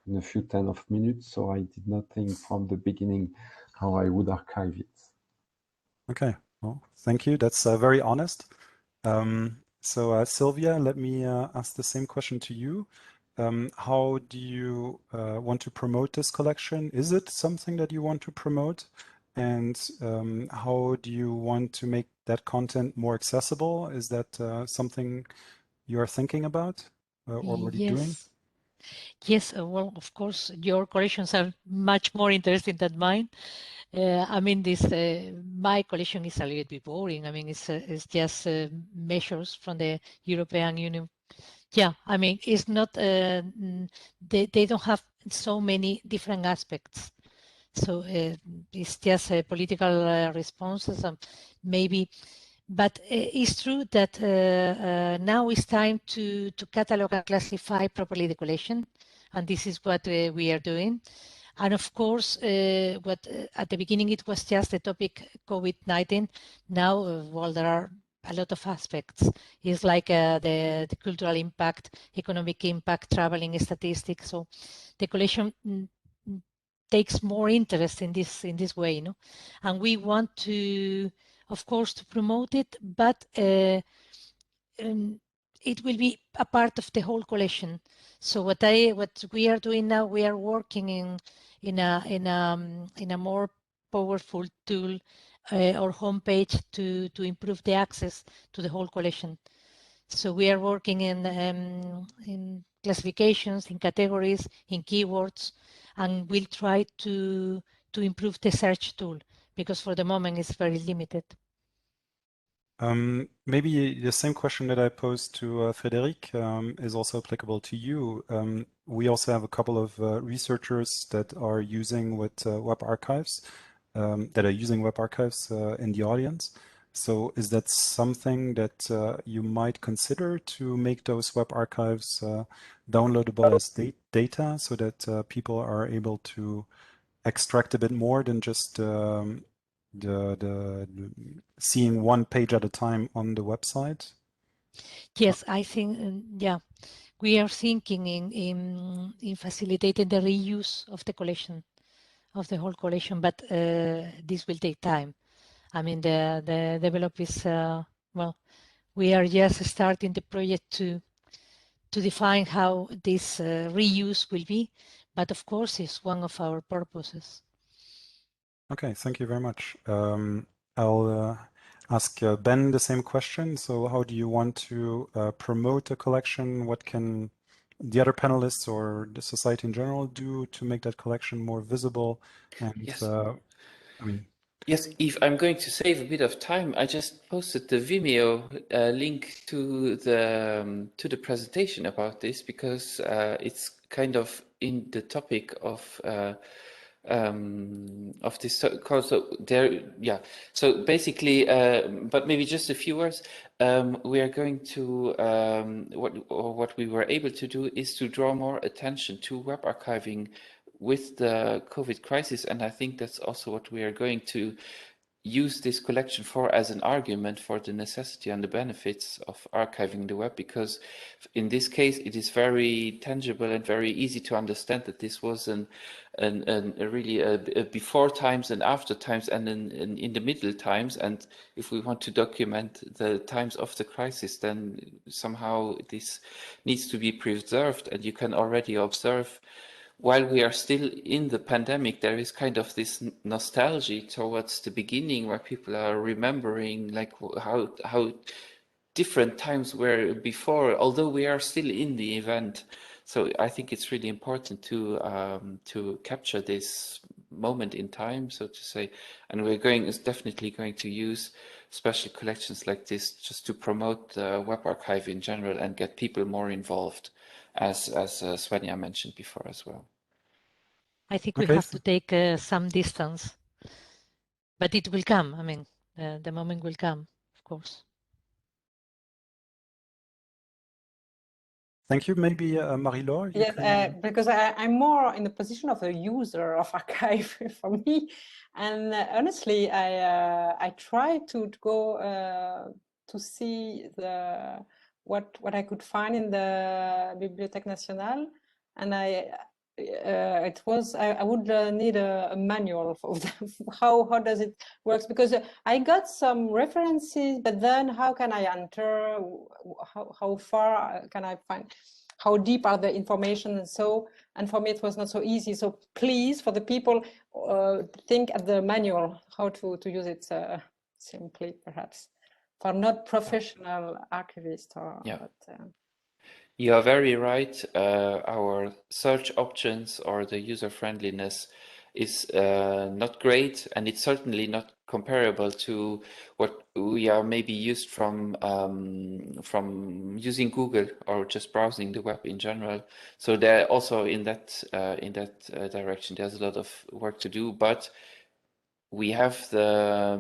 Speaker 2: in a few 10 of minutes, so I did not think from the beginning how I would archive it.
Speaker 1: Okay, well, thank you. That's very honest. So Sylvia, let me ask the same question to you. How do you want to promote this collection? Is it something that you want to promote? And how do you want to make that content more accessible? Is that something you're thinking about or already doing?
Speaker 5: Yes, well, of course, your collections are much more interesting than mine. I mean, this my collection is a little bit boring. I mean, it's just measures from the European Union. Yeah, I mean, it's not. They don't have so many different aspects. So it's just political responses, and maybe. But it's true that now it's time to catalog and classify properly the collection, and this is what we are doing. And of course, what at the beginning it was just the topic COVID-19. Now, well, there are a lot of aspects. It's like the cultural impact, economic impact, traveling statistics. So the collection takes more interest in this way, and we want to, of course, to promote it, but it will be a part of the whole collection. So what we are doing now, we are working in a more powerful tool or homepage to improve the access to the whole collection. So we are working in classifications, in categories, in keywords, and we'll try to improve the search tool, because for the moment it's very limited.
Speaker 1: Maybe the same question that I posed to Frederic is also applicable to you. We also have a couple of researchers that are using web archives, in the audience. So is that something that you might consider, to make those web archives downloadable as data, so that people are able to extract a bit more than just the seeing one page at a time on the website?
Speaker 5: Yes, I think, yeah, we are thinking in facilitating the reuse of the collection, of the whole collection, but this will take time. I mean, the develop is, well, we are just starting the project to define how this reuse will be, but of course it's one of our purposes.
Speaker 1: Okay, thank you very much. I'll ask Ben the same question. So how do you want to promote a collection? What can the other panelists or the society in general do to make that collection more visible? And
Speaker 3: Yes.
Speaker 1: I mean,
Speaker 3: yes, Eve, I'm going to save a bit of time. I just posted the Vimeo link to the presentation about this, because it's kind of in the topic of this course. So there, yeah. So basically, but maybe just a few words. We are going to what we were able to do is to draw more attention to web archiving with the COVID crisis, and I think that's also what we are going to use this collection for, as an argument for the necessity and the benefits of archiving the web, because in this case it is very tangible and very easy to understand that this was a really a before times and after times, and in the middle times, and if we want to document the times of the crisis, then somehow this needs to be preserved. And you can already observe, while we are still in the pandemic, there is kind of this nostalgia towards the beginning, where people are remembering like how different times were before, although we are still in the event. So I think it's really important to capture this moment in time, so to say, and is definitely going to use special collections like this just to promote web archive in general and get people more involved, as Svenja mentioned before as well.
Speaker 5: I think we have to take some distance, but it will come. I mean, the moment will come, of course.
Speaker 1: thank you. Maybe Marie-Laure?
Speaker 4: Yes, because I'm more in the position of a user of archive for me, and honestly, I try to go to see what I could find in the Bibliothèque Nationale, and I would need a manual for how does it works, because I got some references, but then how can I enter? How far can I find? How deep are the information? And for me it was not so easy. So please, for the people, think at the manual how to use it simply, perhaps, for not professional archivists.
Speaker 3: You are very right. Our search options or the user friendliness is not great, and it's certainly not comparable to what we are maybe used from using Google or just browsing the web in general. So there also in that direction, there's a lot of work to do, but we have the,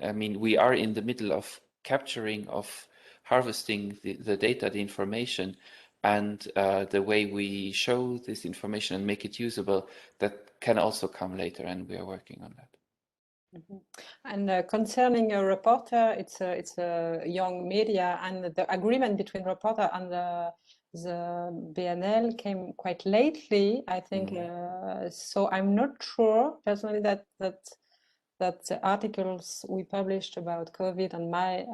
Speaker 3: I mean, we are in the middle of capturing, of harvesting the data, the information, and the way we show this information and make it usable, that can also come later, and we are working on that.
Speaker 4: Mm-hmm. And concerning a Reporter, it's a young media, and the agreement between Reporter and the BNL came quite lately, I think. So I'm not sure personally that the articles we published about COVID and my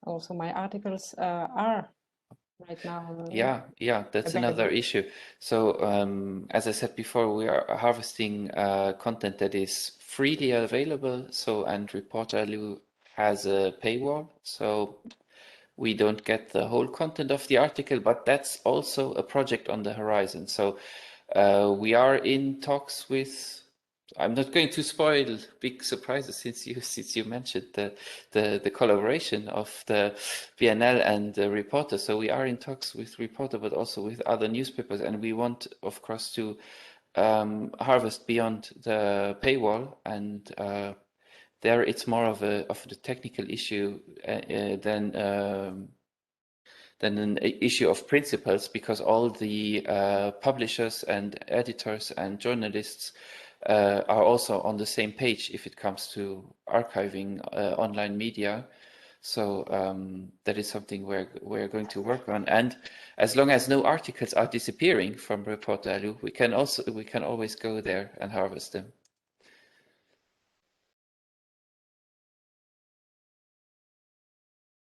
Speaker 4: also my articles are right now.
Speaker 3: Yeah, that's
Speaker 4: available.
Speaker 3: another issue. So as I said before, we are harvesting content that is freely available. So, and Reporter has a paywall, so we don't get the whole content of the article, but that's also a project on the horizon. So we are in talks with, I'm not going to spoil big surprises since you mentioned the collaboration of the BNL and the Reporter. So we are in talks with Reporter, but also with other newspapers, and we want, of course, to harvest beyond the paywall, and there it's more of the technical issue than an issue of principles, because all the publishers and editors and journalists are also on the same page if it comes to archiving online media. So that is something we're going to work on. And as long as no articles are disappearing from Reporter, we can always go there and harvest them.